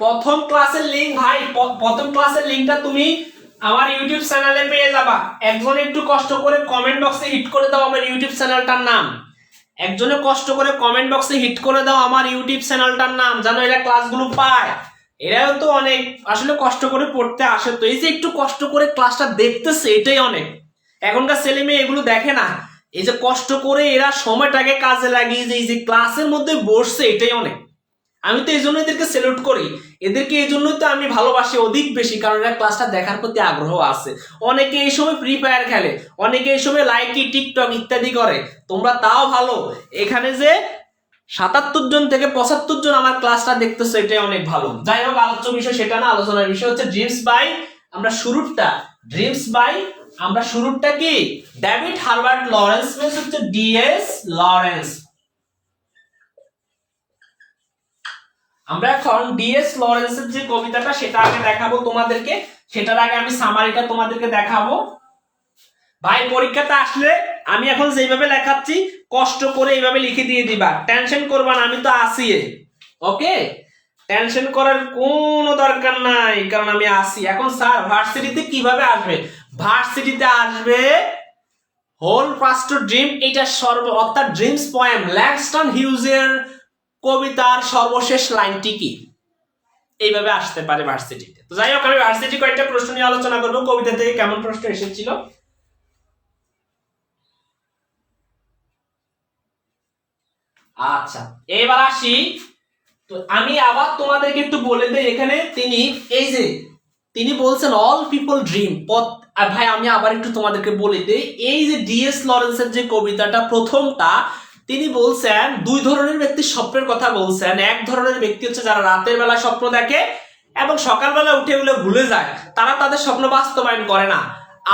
S1: প্রথম ক্লাসের লিংক, ভাই প্রথম ক্লাসের লিংকটা তুমি আমার ইউটিউব চ্যানেলে পেয়ে যাবা। একজন একটু কষ্ট করে কমেন্ট বক্সে হিট করে দাও আমার ইউটিউব চ্যানেলটার নাম, একজনে কষ্ট করে কমেন্ট বক্সে হিট করে দাও আমার ইউটিউব চ্যানেলটার নাম, জানো এরা ক্লাসগুলো পায়, এরাও তো অনেক আসলে কষ্ট করে পড়তে আসে, তো এই যে একটু কষ্ট করে ক্লাসটা দেখতেছে এটাই অনেক। এখনকার ছেলে মেয়ে এগুলো দেখে না, এই যে কষ্ট করে এরা সময়টাকে কাজে লাগিয়ে যে এই যে ক্লাসের মধ্যে বসছে এটাই অনেক। আমি তো এই জন্য এদেরকে সেলুট করি, এদেরকে এই জন্যই তো আমি ভালোবাসি অধিক বেশি, কারণ এরা ক্লাসটা দেখার প্রতি আগ্রহ আছে। অনেকে এই সময় ফ্রি ফায়ার খেলে, অনেকে এই সময় লাইকি টিকটক ইত্যাদি করে, তোমরা তাও ভালো, এখানে যে 77 জন থেকে 75 জন আমার ক্লাসটা দেখতেছে এটাই অনেক ভালো। যাই হোক, আলোচ্য বিষয় সেটা না, আলোচনার বিষয় হচ্ছে ড্রিমস বাই, আমরা শুরুটা ড্রিমস বাই, আমরা শুরুটা কি ডেভিড হার্বার্ট লরেন্স, মিন্স হচ্ছে ডিএস লরেন্স। আমরা এখন ডিএস লরেন্সের যে কবিতাটা সেটা আগে দেখাবো তোমাদেরকে, সেটার আগে আমি সামারিটা তোমাদেরকে দেখাবো। ভাই পরীক্ষাতে আসলে আমি এখন যেভাবে লেখাচ্ছি কষ্ট করে এইভাবে লিখে দিয়ে দিবা, টেনশন করবা না, আমি তো আসি, ওকে, টেনশন করার কোনো দরকার নাই, কারণ আমি আসি। এখন স্যার ভার্সিটিতে কিভাবে আসবে, ভার্সিটিতে আসবে হোল ফাস্ট টু ড্রিম, এটা অর্থাৎ ড্রিমস পোয়েম, ল্যাংস্টন হিউজের কবিতার সর্বশেষ লাইনটি কি, এইভাবে আসতে পারে ভার্সিটিতে। তো যাই হোক, আমি ভার্সিটি কয়েকটা প্রশ্ন নিয়ে আলোচনা করবো, কবিতা থেকে কেমন প্রশ্ন এসেছিল। আচ্ছা, এবার আসি, তো আমি আবার তোমাদেরকে একটু বলে দেই, এখানে তিনি এই যে তিনি বলছেন অল পিপল ড্রিম, ভাই আমি আবার একটু তোমাদেরকে বলে দেই, এই যে ডিএস লরেন্সের যে কবিতাটা প্রথমটা, তিনি বলছেন দুই ধরনের ব্যক্তির স্বপ্নের কথা বলছেন। এক ধরনের ব্যক্তি হচ্ছে যারা রাতের বেলা স্বপ্ন দেখে এবং সকালবেলা উঠে এগুলো ভুলে যায়, তারা তাদের স্বপ্ন বাস্তবায়ন করে না।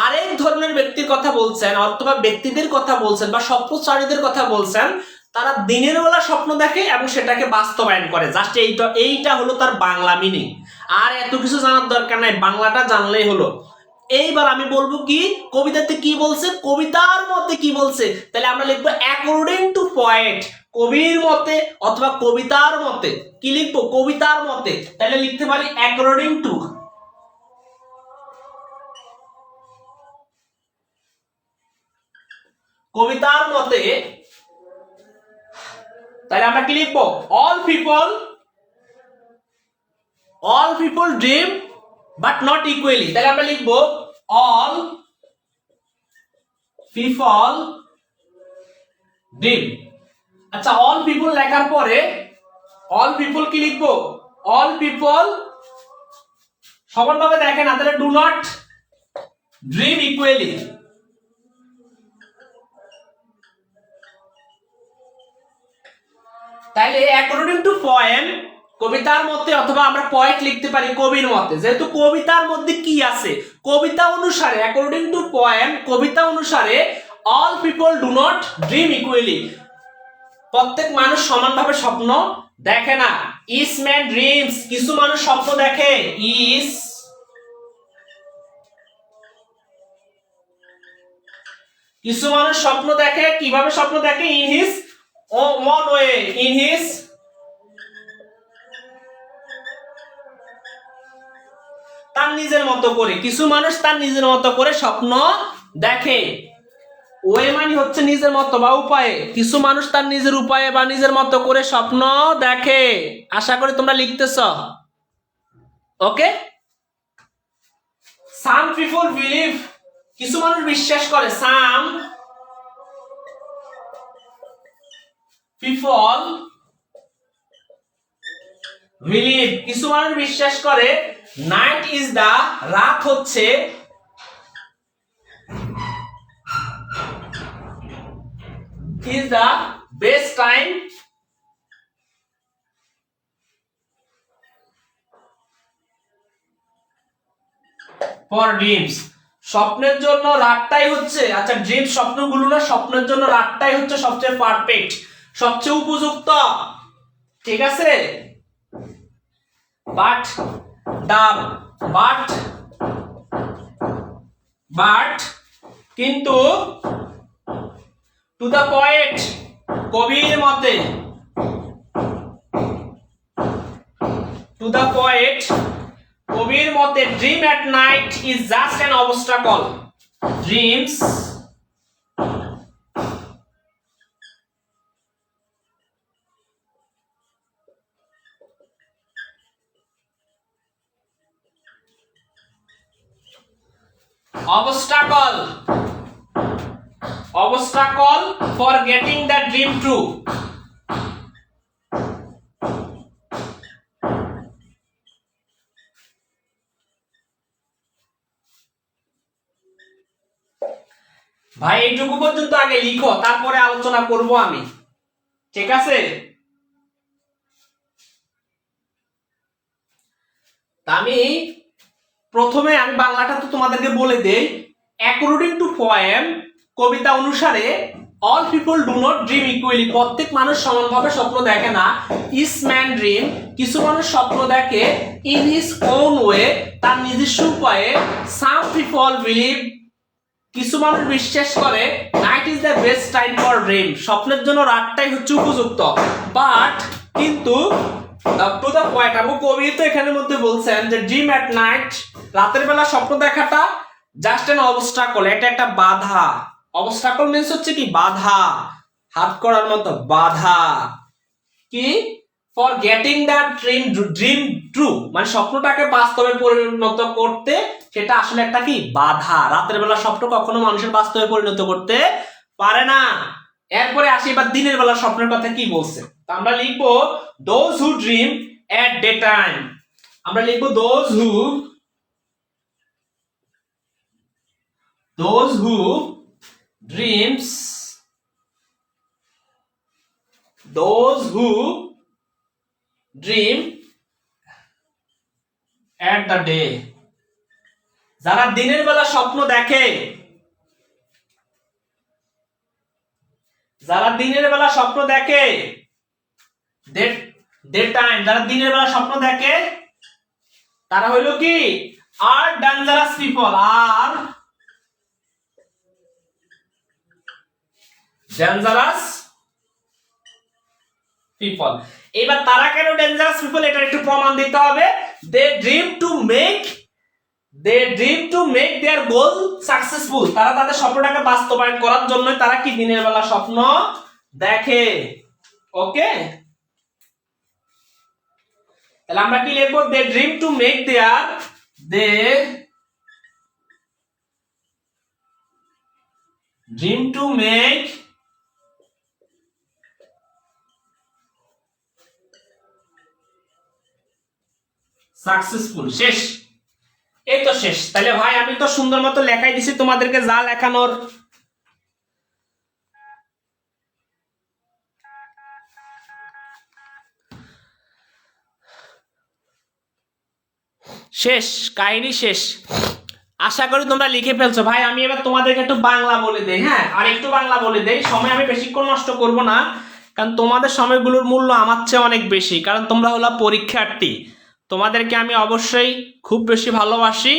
S1: আরেক ধরনের ব্যক্তির কথা বলছেন অথবা ব্যক্তিদের কথা বলছেন বা স্বপ্নচারীদের কথা বলছেন, তারা দিনের বেলা স্বপ্ন দেখে এবং সেটাকে বাস্তবায়ন করে। জাস্ট এইটা হলো তার বাংলা মিনিং, আর এত কিছু জানার দরকার নাই, বাংলাটা জানলেই হলো। এইবার আমি বলবো কি কবিতাতে কি বলছে, কবিতার মতে কি বলছে, তাহলে আমরা লিখবো অ্যাকর্ডিং টু পয়েট, কবির মতে অথবা কবিতার মতে, কি লিখবো কবিতার মতে, তাহলে লিখতে পারি অ্যাকর্ডিং টু, কবিতার মতে, তাহলে আমরা কি লিখবো? all people dream but not equally। তাহলে আমরা লিখবো all people dream। আচ্ছা, all people লেখার পরে all people কি লিখবো? all people সমানভাবে দেখেন না, তাহলে do not dream equally। তাইলে অ্যাকর্ডিং টু পোয়েম, কবিতার মতে, অথবা আমরা পয়েট লিখতে পারি কবির মতে, যেহেতু কবিতার মধ্যে কি আছে, কবিতা অনুসারে, অ্যাকর্ডিং টু পোয়েম, কবিতা অনুসারে all people do not dream equally, প্রত্যেক মানুষ সমানভাবে স্বপ্ন দেখে না। ইস ম্যান ড্রিমস, কিছু মানুষ স্বপ্ন দেখে, কিছু মানুষ স্বপ্ন দেখে, কিভাবে স্বপ্ন দেখে? In his own way, in his তার নিজের মতো করে, কিছু মানুষ তার নিজের মতো করে স্বপ্ন দেখে। ওয়ে মানে হচ্ছে নিজের মতো বা উপায়ে, কিছু মানুষ তার নিজের উপায়ে বা নিজের মতো করে স্বপ্ন দেখে। আশা করি তোমরা লিখতেছ। ওকে, সাম পিপল বিলিভ, কিছু মানুষ বিশ্বাস করে, সাম পিপল বিলিভ, কিছু মানুষ বিশ্বাস করে, নাইট ইজ দা, রাত হচ্ছে is the best time for dreams। স্বপ্নের জন্য রাতটাই হচ্ছে, আচ্ছা ড্রিম স্বপ্নগুলো না, স্বপ্নের জন্য রাতটাই হচ্ছে সবচেয়ে পারফেক্ট, সবচেয়ে উপযুক্ত, ঠিক আছে? বাট কিন্তু টু দা পয়েট, কবির মতে, টু দা পয়েট, কবির মতে, dream at night is just an obstacle. Dreams obstacle for getting the dream true। ভাই এইটুকু পর্যন্ত আগে লিখো, তারপরে আলোচনা করব আমি, ঠিক আছে? আমি প্রথমে বাংলাটা তো তোমাদেরকে বলে দেই। অ্যাকর্ডিং টু পোয়েম, কবিতা অনুসারে all people do not dream equally, প্রত্যেক মানুষ সমানভাবে স্বপ্ন দেখে না। ইস ম্যান ড্রিম, কিছু মানুষ স্বপ্ন দেখে, ইন হিজ ওন ওয়ে, তার নিজস্ব উপায়ে। সাম পিপল বিলিভ, কিছু মানুষ বিশ্বাস করে, night is the best time for dream, স্বপ্নের জন্য রাতটাই হচ্ছে উপযুক্ত। বাট কিন্তু টু দ্য পয়েন্ট, কবি তো এখানের মধ্যে বলছেন যে ড্রিম এট নাইট, রাতের বেলা স্বপ্ন দেখাটা জাস্ট অ্যান অবস্টাকল, এটা একটা বাধা। অবস্টাকল মিন্স হচ্ছে কি? বাধা, হাত করার মতো বাধা। কি? For getting the dream true, মানে স্বপ্নটাকে বাস্তবে পরিণত করতে, সেটা আসলে একটা কি? বাধা। রাতের বেলা স্বপ্ন কখনো মানুষের বাস্তবে পরিণত করতে পারে না। এরপরে আসি এবার দিনের বেলা স্বপ্নের কথা কি বলছে। আমরা লিখবো those who dream at daytime। আমরা লিখবো those who dreams, those who dream at the day, যারা দিনের বেলা স্বপ্ন দেখে, যারা দিনের বেলা স্বপ্ন দেখে, daytime, যারা দিনের বেলা স্বপ্ন দেখে, তারা হইল কি? আর ডেঞ্জারাস পিপল, আর ডেঞ্জারাস পিপল। এবার তারা কেন ডেঞ্জারাস পিপল, এটা একটু প্রমাণ দিতে হবে। They dream to make they dream to make their goal successful, তারা তাদের স্বপ্নটাকে বাস্তবায়ন করার জন্য তারা কি দিনের বেলা স্বপ্ন দেখে। ওকে, তাহলে আমরা কি লিখবো? They dream to make their, they dream to make successful. শেষ, এই তো শেষ। তাহলে ভাই আমি তো সুন্দর মতো লেখাই দিছি তোমাদেরকে যা লেখানোর। শেষ, কাহিনী শেষ। আশা করি তোমরা লিখে ফেলছো। ভাই আমি এবার তোমাদেরকে একটু বাংলা বলে দেই, হ্যাঁ আর একটু বাংলা বলে দেই, সময় আমি বেশিক্ষণ নষ্ট করব না, কারণ তোমাদের সময়গুলোর মূল্য আমার চেয়ে অনেক বেশি, কারণ তোমরা হলো পরীক্ষার্থী। তোমাদেরকে আমি অবশ্যই খুব বেশি ভালোবাসি।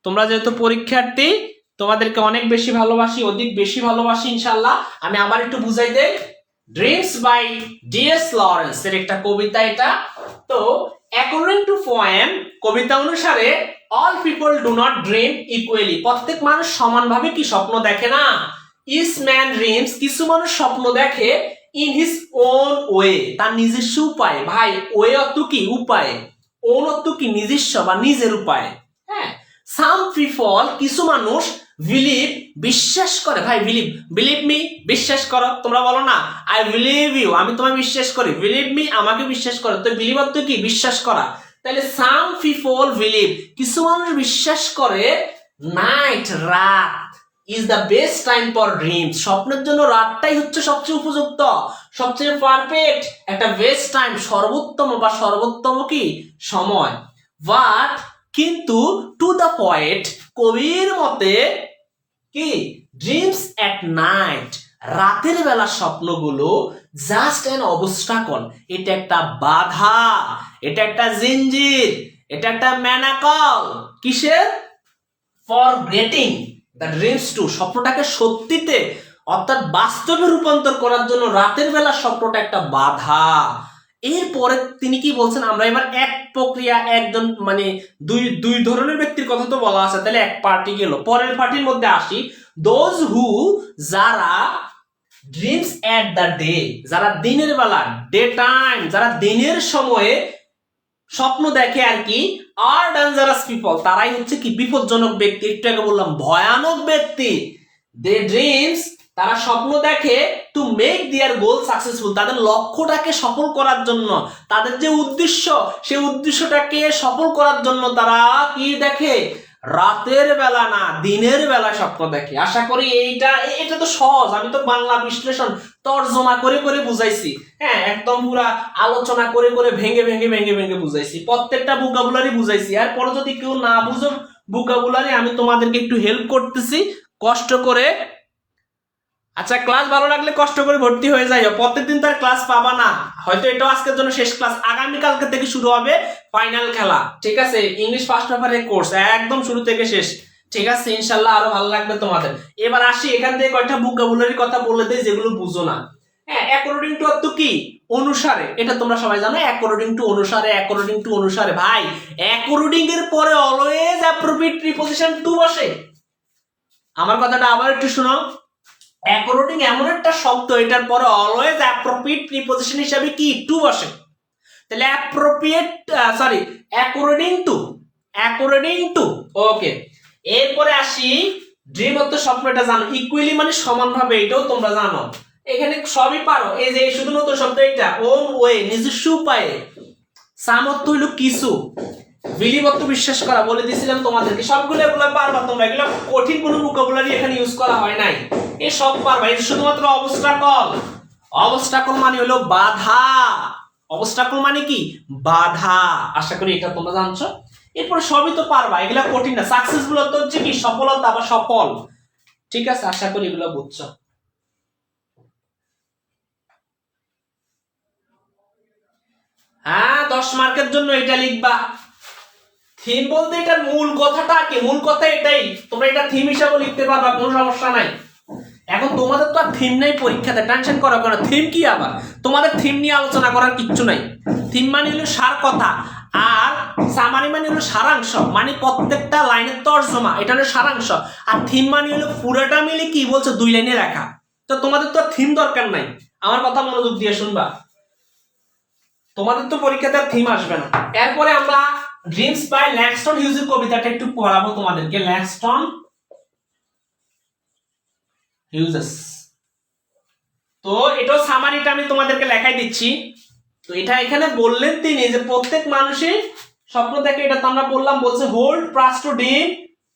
S1: তোমরা যেহেতু পরীক্ষার্থী, তোমাদেরকে অনেক বেশি ভালোবাসি, অধিক বেশি ভালোবাসি ইনশাল্লাহ। আমি আবার একটু বুঝাই দেই। ড্রিমস বাই ডিএস লরেন্স এর একটা কবিতা এটা। তো অ্যাকর্ডিং টু পোয়েম, কবিতা অনুসারে all people do not dream equally, প্রত্যেক মানুষ সমানভাবে কি স্বপ্ন দেখে না। ইচ ম্যান ড্রিমস, কিছু মানুষ স্বপ্ন দেখে ইন হিজ ওন ওয়ে, তার নিজস্ব উপায়। ভাই ওয়ে অর্থ কি? উপায়। ওন অর্থ কি? নিজস্ব বা নিজের উপায়। হ্যাঁ, সাম পিপল, কিছু মানুষ বিলিভ, বিশ্বাস করে। ভাই বিলিভ, বিলিভ মি, বিশ্বাস করো। তোমরা বলো না আই বিলিভ ইউ, আমি তোমায় বিশ্বাস করি। বিলিভ মি, আমাকে বিশ্বাস করো। তো বিলিভ অর্থ কি? বিশ্বাস করা। তাহলে সাম পিপল বিলিভ, কিছু মানুষ বিশ্বাস করে নাইট, রাত is the best time for dreams, স্বপ্নের জন্য রাতটাই হচ্ছে সবচেয়ে উপযুক্ত, সবচেয়ে পারফেক্ট একটা বেস্ট টাইম, সর্বোত্তম বা সর্বোত্তম কি সময়। বাট কিন্তু টু দ্য পয়েন্ট, কবির মতে কি ড্রিমস এট নাইট, রাতের বেলা স্বপ্নগুলো জাস্ট অ্যান অবস্টাকল, এটা একটা বাধা, এটা একটা জিঞ্জির, এটা একটা ম্যানাকল। কিসের? For getting the dreams to, স্বপ্নটাকে সত্যিতে অর্থাৎ বাস্তবে রূপান্তর করার জন্য রাতের বেলা স্বপ্নটা একটা বাধা। এরপরে তিনি কি বলছেন? আমরা এবার এক প্রক্রিয়া, একজন মানে দুই ধরনের ব্যক্তির কথা তো বলা আছে, তাহলে এক পার্টি গেল। পরের পার্টির মধ্যে আসি, দোজ হু, যারা ড্রিমস এট দ্য ডে, যারা দিনের বেলা, ডে টাইম, যারা দিনের সময়ে স্বপ্ন দেখে আর কি, আর ডেঞ্জারাস পিপল, তারাই হচ্ছে কি বিপজ্জনক ব্যক্তি। একটু আগে বললাম ভয়ানক ব্যক্তি। দে ড্রিমস, তারা স্বপ্ন দেখে two make their goal successful, তাদের লক্ষ্যটাকে সফল করার জন্য, তাদের যে উদ্দেশ্য সেই উদ্দেশ্যটাকে সফল করার জন্য তারা কি দেখে? রাতের বেলা না, দিনের বেলা স্বপ্ন দেখে। আশা করি এটা তো সহজ, আমি তো বাংলা বিশ্লেষণ তর্জমা করে করে বুঝাইছি, হ্যাঁ একদম পুরা আলোচনা করে করে ভেঙে ভেঙে ভেঙে ভেঙে বুঝাইছি, প্রত্যেকটা ভোকাবুলারি বুঝাইছি। আর পরে যদি কেউ না বুঝো ভোকাবুলারি, আমি তোমাদেরকে একটু হেল্প করতেছি কষ্ট করে। আচ্ছা, ক্লাস ভালো লাগলে কষ্ট করে ভর্তি হয়ে যাই, প্রত্যেকদিন তার ক্লাস পাবা না, হয়তো এটাও আজকের জন্য শেষ ক্লাস, আগামীকালকে থেকে শুরু হবে ফাইনাল খেলা, ঠিক আছে? ইংলিশ ফার্স্ট পেপারের কোর্স একদম শুরু থেকে শেষ, ঠিক আছে? ইনশাল্লাহ আরো ভালো লাগবে তোমাদের। এবার আসি, এখান থেকে কয়টা ভোকাবুলারি কথা বলে দেই যেগুলো বুঝো না। হ্যাঁ, অ্যাকর্ডিং টু অর্থ কি? অনুসারে, এটা তোমরা সবাই জানো। অ্যাকর্ডিং টু অনুসারে, অ্যাকর্ডিং টু অনুসারে। ভাই অ্যাকর্ডিং এর পরে অলওয়েজ অ্যাপ্রোপ্রিয়েট প্রিপোজিশন টু বসে। আমার কথাটা আবার একটু শোনো। অ্যাকর্ডিং এমন একটা শব্দ, এটার পরে অলওয়েজ অ্যাপ্রোপ্রিয়েট প্রিপোজিশন হিসাবে কি টু বসে। তাহলে appropriate, sorry according to, according to. Okay, এরপরে আসি ড্রিম অর্থ স্বপ্ন, এটা জানো। ইকুয়ালি মানে সমানভাবে, এটাও তোমরা জানো। এখানে সবই পারো। এই যে শুধু নতুন শব্দ এটা, ওন ওয়ে, নিজস্ব উপায়ে। সাম অর্থ হইলো কিছু, বিলিভ অর্থ বিশ্বাস করা, বলে দিয়েছিলাম তোমাদেরকে। সবগুলো এগুলো পারবা তোমরা, এগুলো কঠিন কোনো ভোকাবুলারি এখানে ইউজ করা হয় নাই, এই সব পারবা। এটা শুধুমাত্র অবস্টাকল, অবস্টাকল মানে হলো বাধা, অবস্টাকল মানে কি? বাধা। আশা করি এটা তোমরা জানছো। এরপর সবই তো পারবা, এগুলা কঠিন না। সাকসেসফুল অর্থ হচ্ছে কি? সফলতা বা সফল, ঠিক আছে? আশা করি এগুলো বুঝছো। হ্যাঁ, 10 মার্কের জন্য এটা লিখবা। থিম বলতে এটার মূল কথাটা কি? মূল কথা এটাই, তোমরা এটা থিম হিসাবে লিখতে পারবা, কোনো সমস্যা নাই। এখন তোমাদের তো আর থিম নাই পরীক্ষাতে, টেনশন করো কেন? থিম কি আবার? তোমাদের থিম নিয়ে আলোচনা করার কিচ্ছু নাই। থিম মানে হলো সার কথা, আর সামারি মানে হলো সারাংশ, মানে প্রত্যেকটা লাইনের তর্জমা, এটা হলো সারাংশ। আর থিম মানে হলো পুরোটা মিলে কি বলছো 2 লাইনে লেখা। তো তোমাদের তো থিম দরকার নাই, আমার কথা মনোযোগ দিয়ে শুনবা। তোমাদের তো পরীক্ষাতে থিম আসবে না। এরপরে আমরা ড্রিমস বাই ল্যাংস্টন হিউজের কবিতাটা একটু পড়াবো তোমাদেরকে। ল্যাংস্টন হিউজেস, তো এটাও সামারিটা আমি তোমাদেরকে লেখাই দিচ্ছি। তো এটা এখানে বললেন তিনি যে প্রত্যেক মানুষের স্বপ্ন দেখে, এটা তো আমরা বললাম, বলছে হোল্ড ফাস্ট টু ড্রিম,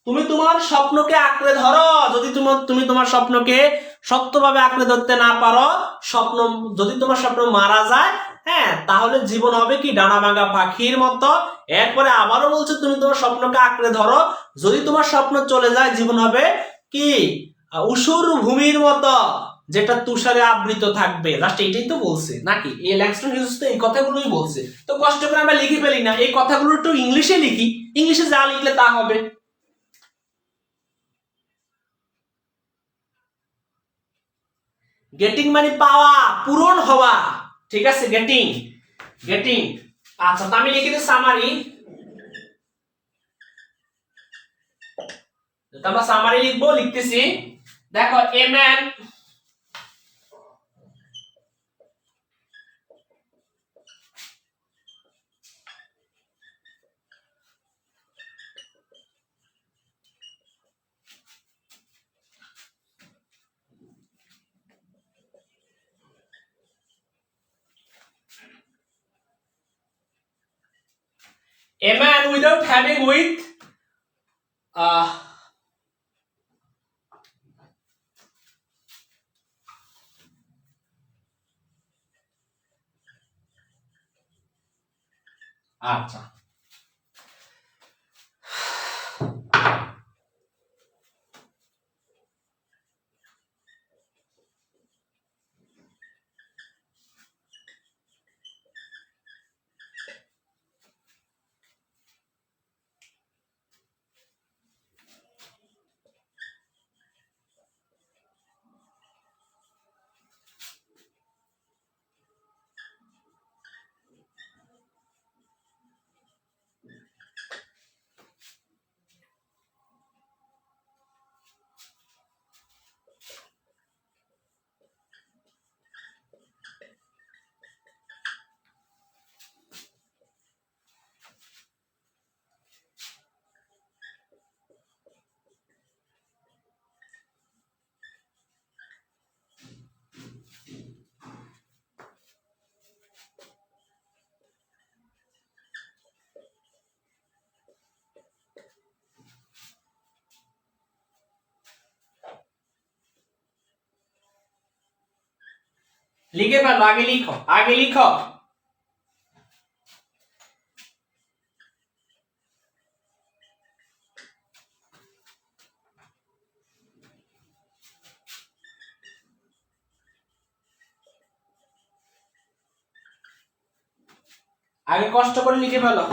S1: তুমি তোমার স্বপ্নকে আঁকড়ে ধরো। যদি তুমি তোমার স্বপ্নকে শক্তভাবে আঁকড়ে ধরতে না পারো, স্বপ্ন যদি তোমার স্বপ্ন মারা যায়, হ্যাঁ, তাহলে জীবন হবে কি ডানা ভাঙা পাখির মতো। এরপরে আবারও বলছে তুমি তোমার স্বপ্নকে আঁকড়ে ধরো, যদি তোমার স্বপ্ন চলে যায়, জীবন হবে কি উসুর ভূমির মতো, যেটা তুষারে আবৃত থাকবে। লাস্ট এটাই তো বলছে নাকি? এই ল্যাংস্টন হিউজ তো এই কথাগুলোই বলছে। তো কষ্ট করে আমরা লিখে ফেলি না, এই কথাগুলো একটু ইংলিশে লিখি, ইংলিশে যা লিখলে তা হবে। গেটিং মানে পাওয়া, পূরণ হওয়া, ঠিক আছে? Getting, getting. আচ্ছা, তো আমি লিখে দিই সামারি। আমরা সামারি লিখবো, লিখতেছি। দেখো, a man a man without having with আচ্ছা, লিখে ফেলো, আগে লিখো, আগে লিখো। আগে কষ্ট করে লিখে ফেলো।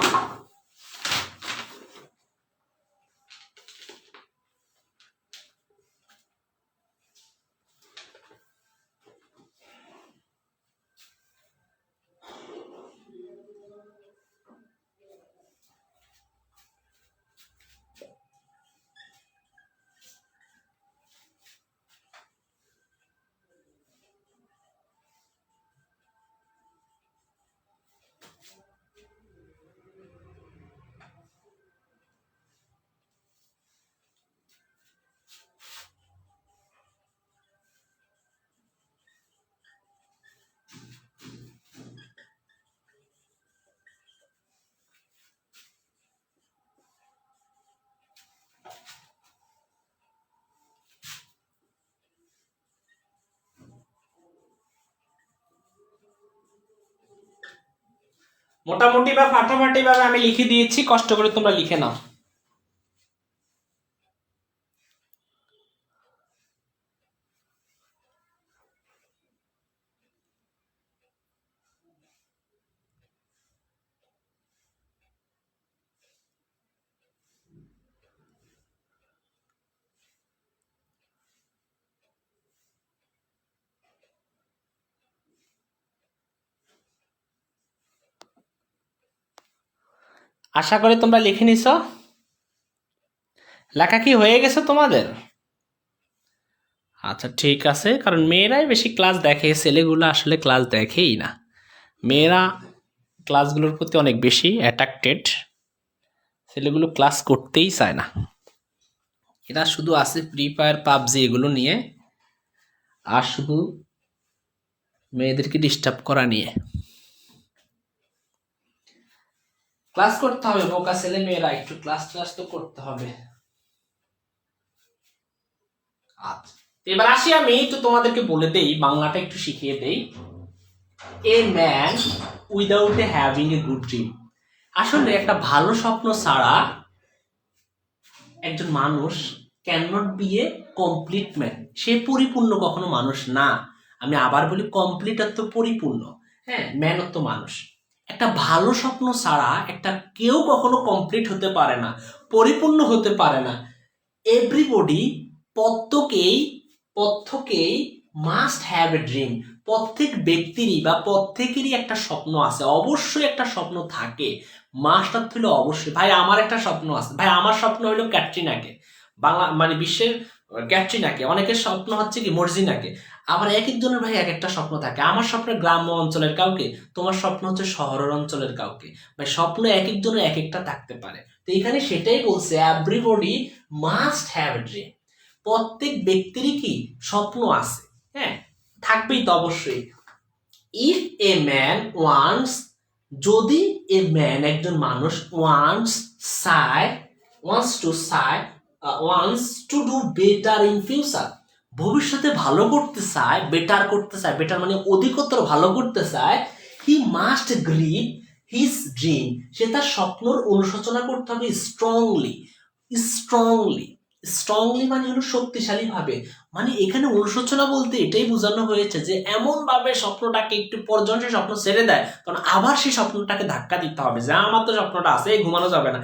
S1: মোটামুটি বা ফাটাফাটি ভাবে আমি লিখে দিয়েছি, কষ্ট করে তোমরা লিখে নাও। আশা করি তোমরা লিখে নিছ। লেখা কি হয়ে গেছে তোমাদের? আচ্ছা ঠিক আছে, কারণ মেয়েরাই বেশি ক্লাস দেখে, ছেলেগুলো আসলে ক্লাস দেখেই না। মেয়েরা ক্লাসগুলোর প্রতি অনেক বেশি অ্যাট্রাক্টেড, ছেলেগুলো ক্লাস করতেই চায় না। এরা শুধু আছে ফ্রি ফায়ার পাবজি এগুলো নিয়ে, আর শুধু মেয়েদেরকে ডিস্টার্ব করা নিয়ে। ক্লাস করতে হবে, বোকা ছেলে মেয়েরা, একটু ক্লাস তো করতে হবে। আচ্ছা এবার আসি, আমি একটু তোমাদেরকে বলে দেই, বাংলাটা একটু শিখিয়ে দেই। A man without a having a good dream. আসলে একটা ভালো স্বপ্ন ছাড়া একজন মানুষ can not be a complete man, সে পরিপূর্ণ কখনো মানুষ না। আমি আবার বলি, কমপ্লিট অর্থ পরিপূর্ণ, হ্যাঁ, ম্যান অর্থ মানুষ। একটা ভালো স্বপ্ন ছাড়া একটা কেউ কখনো কমপ্লিট হতে পারে না, পরিপূর্ণ হতে পারে না। এভরিবডি, প্রত্যেকেই মাস্ট হ্যাভ এ ড্রিম। প্রত্যেক ব্যক্তিরই বা প্রত্যেকেরই একটা স্বপ্ন আছে, অবশ্যই একটা স্বপ্ন থাকে। মাস্ট অর্থ হলো অবশ্যই। ভাই আমার একটা স্বপ্ন আছে, ভাই আমার স্বপ্ন হলো ক্যাটরিনাকে, বাংলা মানে বিশ্বের ক্যাটরিনাকে। অনেকের স্বপ্ন হচ্ছে কি মর্জিনাকে। আবার এক একজনের ভাই এক একটা স্বপ্ন থাকে। আমার স্বপ্ন গ্রাম্য অঞ্চলের কাউকে, তোমার স্বপ্ন হচ্ছে শহরের অঞ্চলের কাউকে। ভাই স্বপ্ন এক একজনের এক একটা থাকতে পারে। তো এখানে সেটাই বলছে, everybody must have a dream. প্রত্যেক ব্যক্তিরই কি স্বপ্ন আছে, হ্যাঁ, থাকবেই তো অবশ্যই। ইফ এ ম্যান ওয়ান্টস, যদি এ ম্যান একজন মানুষ, wants to do better in future, ভবিষ্যতে ভালো করতে চায়, বেটার করতে চায়, বেটার মানে অধিকতর ভালো করতে চায়, he must grieve his dream, সে তার স্বপ্নর অনুশোচনা করতে হবে স্ট্রংলি। স্ট্রংলি স্ট্রংলি মানে হলো শক্তিশালী ভাবে। মানে এখানে অনুশোচনা বলতে এটাই বোঝানো হয়েছে যে এমন ভাবে স্বপ্নটাকে একটু পর্যন্ত সে স্বপ্ন ছেড়ে দেয়, কারণ আবার সেই স্বপ্নটাকে ধাক্কা দিতে হবে যে আমার তো স্বপ্নটা আছে, ঘুমানো যাবে না,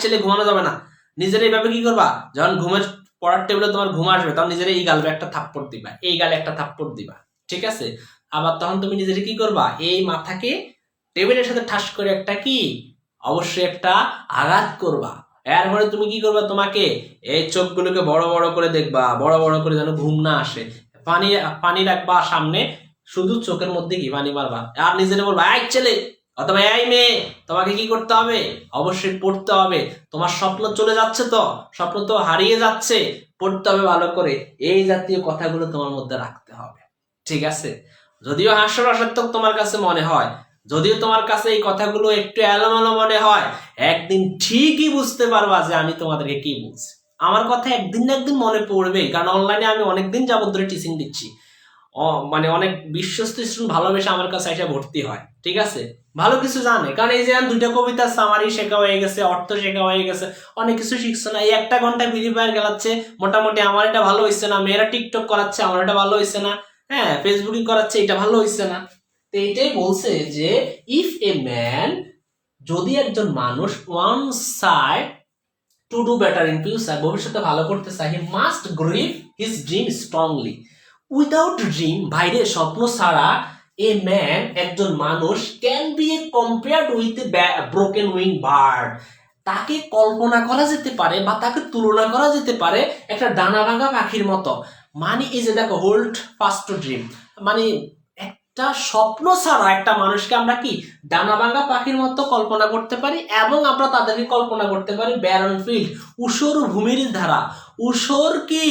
S1: ছেলে ঘুমানো যাবে না। নিজের এইভাবে কি করবা, যখন ঘুমের পড়ার টেবিলে তোমার ঘুম আসবে, তখন নিজের এই গালে একটা থাপ্পড় দিবা, এই গালে একটা থাপ্পড় দিবা, ঠিক আছে? আবার তখন তুমি নিজের কি করবা, এই মাথাকে টেবিলের সাথে ঠাস করে একটা কি অবশ্যই একটা আঘাত করবা। এরপরে তুমি কি করবা, তোমাকে এই চোখগুলোকে বড় বড় করে দেখবা, বড় বড় করে যেন ঘুম না আসে। পানি পানি রাখবা সামনে, শুধু চোখের মধ্যে কি পানি মারবা, আর নিজেরে বলবা এই ছেলে অথবা এই মেয়ে, তোমাকে কি করতে হবে, অবশ্যই পড়তে হবে। তোমার স্বপ্ন চলে যাচ্ছে, তো স্বপ্ন তো হারিয়ে যাচ্ছে, পড়তে হবে ভালো করে। এই জাতীয় কথাগুলো তোমার মধ্যে রাখতে হবে, ঠিক আছে? যদিও হাস্যরসাত্মক তোমার কাছে মনে হয়, যদিও তোমার কাছে এই কথাগুলো একটু এলোমেলো মনে হয়, একদিন ঠিকই বুঝতে পারবা যে আমি তোমাদেরকে কি বলছি। আমার কথা একদিন না একদিন মনে পড়বেই, কারণ অনলাইনে আমি অনেকদিন যাবত ধরে টিচিং দিচ্ছি। মানে অনেক বিশ্বস্ত স্টুডেন্ট ভালোবেসে আমার কাছে এসে ভর্তি হয়, ঠিক আছে? ভালো কিছু জানে, কারণ এই যে দুইটা কবিতা সামারি শেখা হয়ে গেছে, অর্থ শেখা হয়ে গেছে, অনেক কিছু শিখছে না। এই একটা ঘন্টা ফ্রি ফায়ার গেলাচ্ছে, মোটামুটি আমার এটা ভালো হয়েছে না, মেয়েরা টিকটক করাচ্ছে, আমার এটা ভালো হয়েছে না, হ্যাঁ, ফেসবুকিং করাচ্ছে, এটা ভালো হয়েছে না। তো এটাই বলছে যে ইফ এ ম্যান, যদি একজন মানুষ one side to do better in future, ভবিষ্যতে ভালো করতে চায়, he must grieve his dream strongly. Without dream, বাইরে স্বপ্ন ছাড়া, এ ম্যান একজন মানুষ can B A compared with a broken wing bird, তাকে কল্পনা করা যেতে পারে বা তাকে তুলনা করা যেতে পারে একটা ডানা ভাঙা পাখির মতো। মানে এই যে দেখো, হোল্ড ফাস্ট টু ড্রিম, মানে একটা স্বপ্ন ছাড়া একটা মানুষকে আমরা কি ডানা ভাঙা পাখির মতো কল্পনা করতে পারি, এবং আমরা তাদেরকে কল্পনা করতে পারি ব্যারন ফিল্ড, ঊষর ভূমির ধারা। ঊষর কি,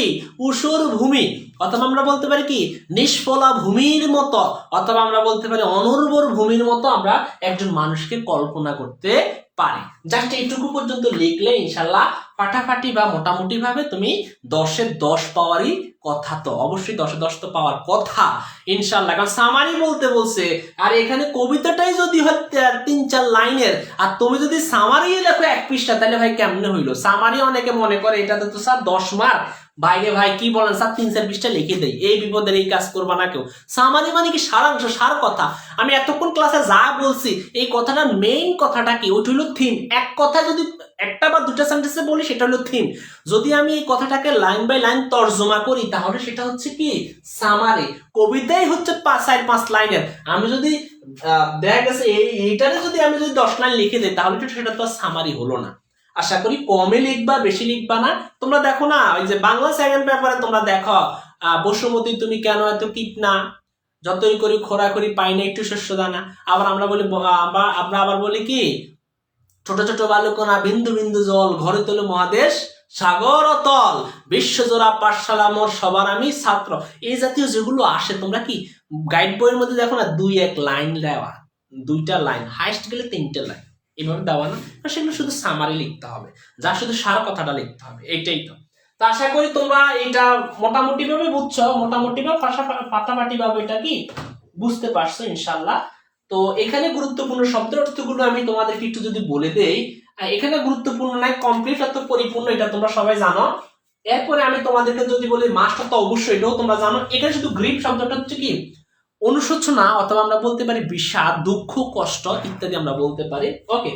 S1: ঊষর ভূমি, অথবা আমরা বলতে পারি কি নিষ্ফলা ভূমির মতো, অথবা আমরা বলতে পারি অনুর্বর ভূমির মতো আমরা একজন মানুষকে কল্পনা করতে পারি। জাস্ট এইটুকু পর্যন্ত লিখলে ইনশাল্লাহ ফাটাফাটি বা মোটামুটি ভাবে তুমি 10-এ 10 পাওয়ারই কথা, তো অবশ্যই 10-এ 10 তো পাওয়ার কথা ইনশাল্লাহ, কারণ সামারি বলতে বলছে। আর এখানে কবিতাটাই যদি হয় 3-4 লাইনের, আর তুমি যদি সামারি লেখো 1 পৃষ্ঠা, তাহলে ভাই কেমনে হইলো? সামারি অনেকে মনে করে এটাতে তো স্যার 10 মার্ক, বাইরে ভাই কি বলেন স্যার, 3-4 পৃষ্ঠা লিখে দেয়, এই বিপদের এই কাজ করবা না কেউ। সামারি মানে কি সারাংশ, সার কথা। আমি এতক্ষণ ক্লাসে যা বলছি, এই কথাটার মেইন কথাটা কি, ওইটা হলো থিম। এক কথা যদি একটা বা দুটা সেন্টেন্সে বলি, সেটা হলো থিম। যদি আমি এই কথাটাকে লাইন বাই লাইন তর্জমা করি, তাহলে সেটা হচ্ছে কি সামারি। কবিতাই হচ্ছে 4-5 লাইনের, আমি যদি দেখা গেছে এইটারে যদি আমি যদি 10 লাইন লিখে দিই তাহলে তো সেটা তো সামারি হলো না। আশা করি কমে লিখবা, বেশি লিখবা না। তোমরা দেখো না ওই যে বাংলা সেকেন্ড পেপারে তোমরা দেখো বসুমতী তুমি কেন এত কিপনা, যতই করি খোরাখুরি পাই না একটু শস্য দানা। আবার আমরা বলি আমরা আবার বলি কি ছোট ছোট বালুকণা বিন্দু বিন্দু জল ঘরে তোলে মহাদেশ সাগর অতল বিশ্বজোড়া পাঠশালা মোর সবার আমি ছাত্র। এই জাতীয় যেগুলো আসে তোমরা কি গাইড বইয়ের মধ্যে দেখো না 2-1 লাইন দেওয়া, 2টা লাইন, হাইস্ট গেলে 3টে লাইন এভাবে দেওয়া না, সেগুলো শুধু সামারি লিখতে হবে, যা শুধু সার কথাটা লিখতে হবে, এইটাই তো। তো আশা করি তোমরা এটা মোটামুটি ভাবে বুঝছো, মোটামুটি বা পাটাপাটি ভাবে এটা কি বুঝতে পারছো ইনশাল্লাহ। তো এখানে গুরুত্বপূর্ণ শব্দ অর্থগুলো আমি তোমাদেরকে একটু যদি বলে দেই, এখানে গুরুত্বপূর্ণ নাই, কমপ্লিট অর্থ পরিপূর্ণ, এটা তোমরা সবাই জানো। এরপরে আমি তোমাদেরকে যদি বলি মাস্টার তো অবশ্যই এটাও তোমরা জানো। এখানে শুধু গ্রিপ শব্দটা হচ্ছে কি অনুশোচনা, অথবা আমরা বলতে পারি বিষাদ, দুঃখ, কষ্ট ইত্যাদি আমরা বলতে পারি। ওকে,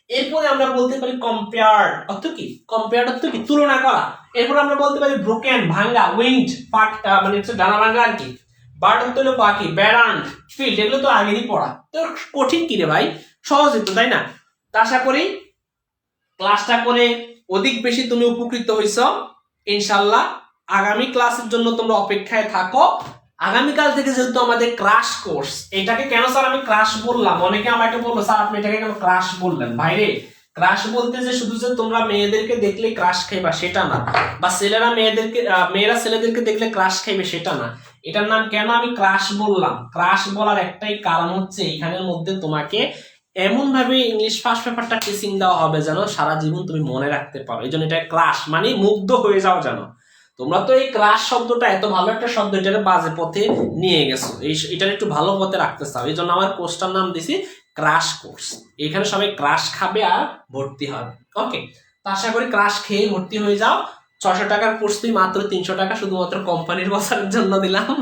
S1: এরপরে আমরা বলতে পারি কম্পেয়ার অর্থ কি, কম্পেয়ার অর্থ কি তুলনা করা। এরপর আমরা বলতে পারি ব্রোকেন ভাঙ্গা, উইন্ড মানে হচ্ছে ডানা ভাঙ্গা আর কি। বার্ড অর্থ হলো পাখি, ব্যারান্ড ফিল্ড, এগুলো তো আগেরই পড়া, তো কঠিন কি রে ভাই, সহজই তো তাই না। তা আশা করি ক্লাসটা করে অধিক বেশি তুমি উপকৃত হইছ ইনশাল্লাহ। আগামী ক্লাসের জন্য তোমরা অপেক্ষায় থাকো। আগামীকাল থেকে যেহেতু আমাদের ক্রাশ কোর্স, এটাকে কেন স্যার আমি ক্রাশ বললাম, অনেকে আমাকে বললো স্যার আপনি এটাকে কেন ক্রাশ বললেন। ভাইরে ক্রাশ বলতে যে শুধু যে তোমরা মেয়েদেরকে দেখলে ক্রাশ খাইবা সেটা না, বা ছেলেরা মেয়েরা ছেলেদেরকে দেখলে ক্রাশ খাইবে সেটা না। এটার নাম কেন আমি ক্রাশ বললাম, ক্রাশ বলার একটাই কারণ হচ্ছে এখানের মধ্যে তোমাকে এমন ভাবে ইংলিশ ফার্স্ট পেপারটা টিচিং দেওয়া হবে যেন সারা জীবন তুমি মনে রাখতে পারো। এই জন্য এটা ক্রাশ মানে মুগ্ধ হয়ে যাও যেন। তোমরা তো এই ক্রাশ শব্দটা এত ভালো একটা শব্দ, এটাকে বাজে পথে নিয়ে গেছো, এটার একটু ভালো পথে রাখতে চাও, এই জন্য আমার কোর্সটার নাম দিছি ক্রাশ কোর্স। এখানে সবাই ক্রাশ খাবে আর ভর্তি হবে। ওকে, তো আশা করি ক্রাশ খেয়ে ভর্তি হয়ে যাও। 600 টাকার কোর্স তুই মাত্র 300 টাকা শুধুমাত্র কোম্পানির বসার জন্য দিলাম।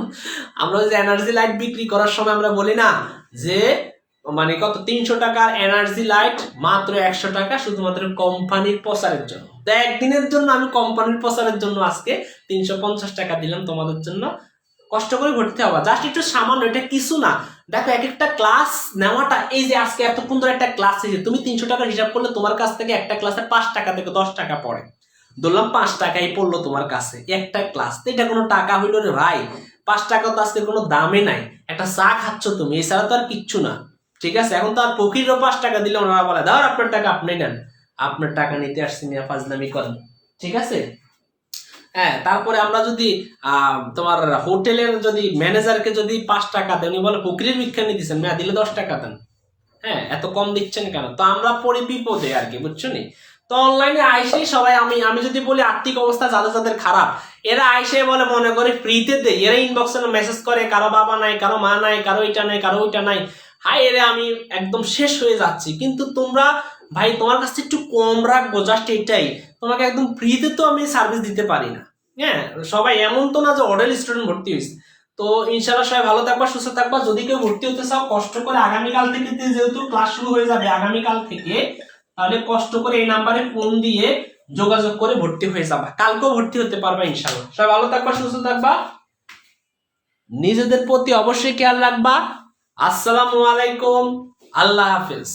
S1: আমরা যে এনার্জি লাইট বিক্রি করার সময় আমরা বলি না যে মানে কত 300 টাকার এনার্জি লাইট মাত্র 100 টাকা শুধুমাত্র কোম্পানির প্রচারের জন্য। তো একদিনের জন্য আমি কোম্পানির প্রচারের জন্য আজকে 350 টাকা দিলাম তোমাদের জন্য। কষ্ট করে ভর্তি হবা, জাস্ট একটু সামান্য, এটা কিছু না। দেখো এক একটা ক্লাস নেওয়াটা, এই যে আজকে এতক্ষণ ধরে একটা ক্লাস হয়েছে, তুমি 300 টাকা হিসাব করলে তোমার কাছ থেকে একটা ক্লাসে 5 টাকা থেকে 10 টাকা পড়ে, ধরলাম 5 টাকাই পড়লো তোমার কাছে একটা ক্লাস, তো এটা কোনো টাকা হইলো রে ভাই? 5 টাকা তো আজকে কোনো দামে নাই, একটা চা খাচ্ছ তুমি, এছাড়া তো আর কিচ্ছু না। ঠিক আছে, এখন তো আর ফকিরও 5 টাকা দিলে ওনারা বলে ধর আপনার টাকা আপনি নেন, আপনার টাকা নিতে আসছি মিয়া ফাজলামি করেন। ঠিক আছে, হ্যাঁ। তারপরে আমরা যদি তোমার হোটেলের যদি ম্যানেজারকে যদি 5 টাকা দেন, উনি বলে ফকিরের ভিক্ষা নিয়ে দিচ্ছেন, মেয়া দিলে 10 টাকা দেন, হ্যাঁ এত কম দিচ্ছেন কেন? তো আমরা পড়ি বিপদে আর কি, বুঝছো নি। তো অনলাইনে আইসেই সবাই আমি যদি বলি আর্থিক অবস্থা যাদের যাদের খারাপ, এরা আইসে বলে মনে করে ফ্রিতে দেয়, এরা ইনবক্সে মেসেজ করে কারো বাবা নাই, কারো মা নাই, কারো এটা নাই, কারো ওইটা নাই, হাই এরে আমি একদম শেষ হয়ে যাচ্ছি। কিন্তু তোমরা ভাই তোমার কাছে একটু কম রাখবো, জাস্ট এটাই, তোমাকে একদম ফ্রিতে তো আমি সার্ভিস দিতে পারি না। হ্যাঁ, সবাই এমন তো না যে অডেল স্টুডেন্ট ভর্তি হয়েছে। তো ইনশাল্লাহ সবাই ভালো থাকবা, সুস্থ থাকবা। যদি কেউ ভর্তি হতে চাও কষ্ট করে আগামীকাল থেকে, যেহেতু ক্লাস শুরু হয়ে যাবে আগামীকাল থেকে, তাহলে কষ্ট করে এই নাম্বারে ফোন দিয়ে যোগাযোগ করে ভর্তি হয়ে যাবা, কালকেও ভর্তি হতে পারবা ইনশাল্লাহ। সবাই ভালো থাকবা, সুস্থ থাকবা, নিজেদের প্রতি অবশ্যই খেয়াল রাখবা। আসসালামু আলাইকুম, আল্লাহ হাফেজ।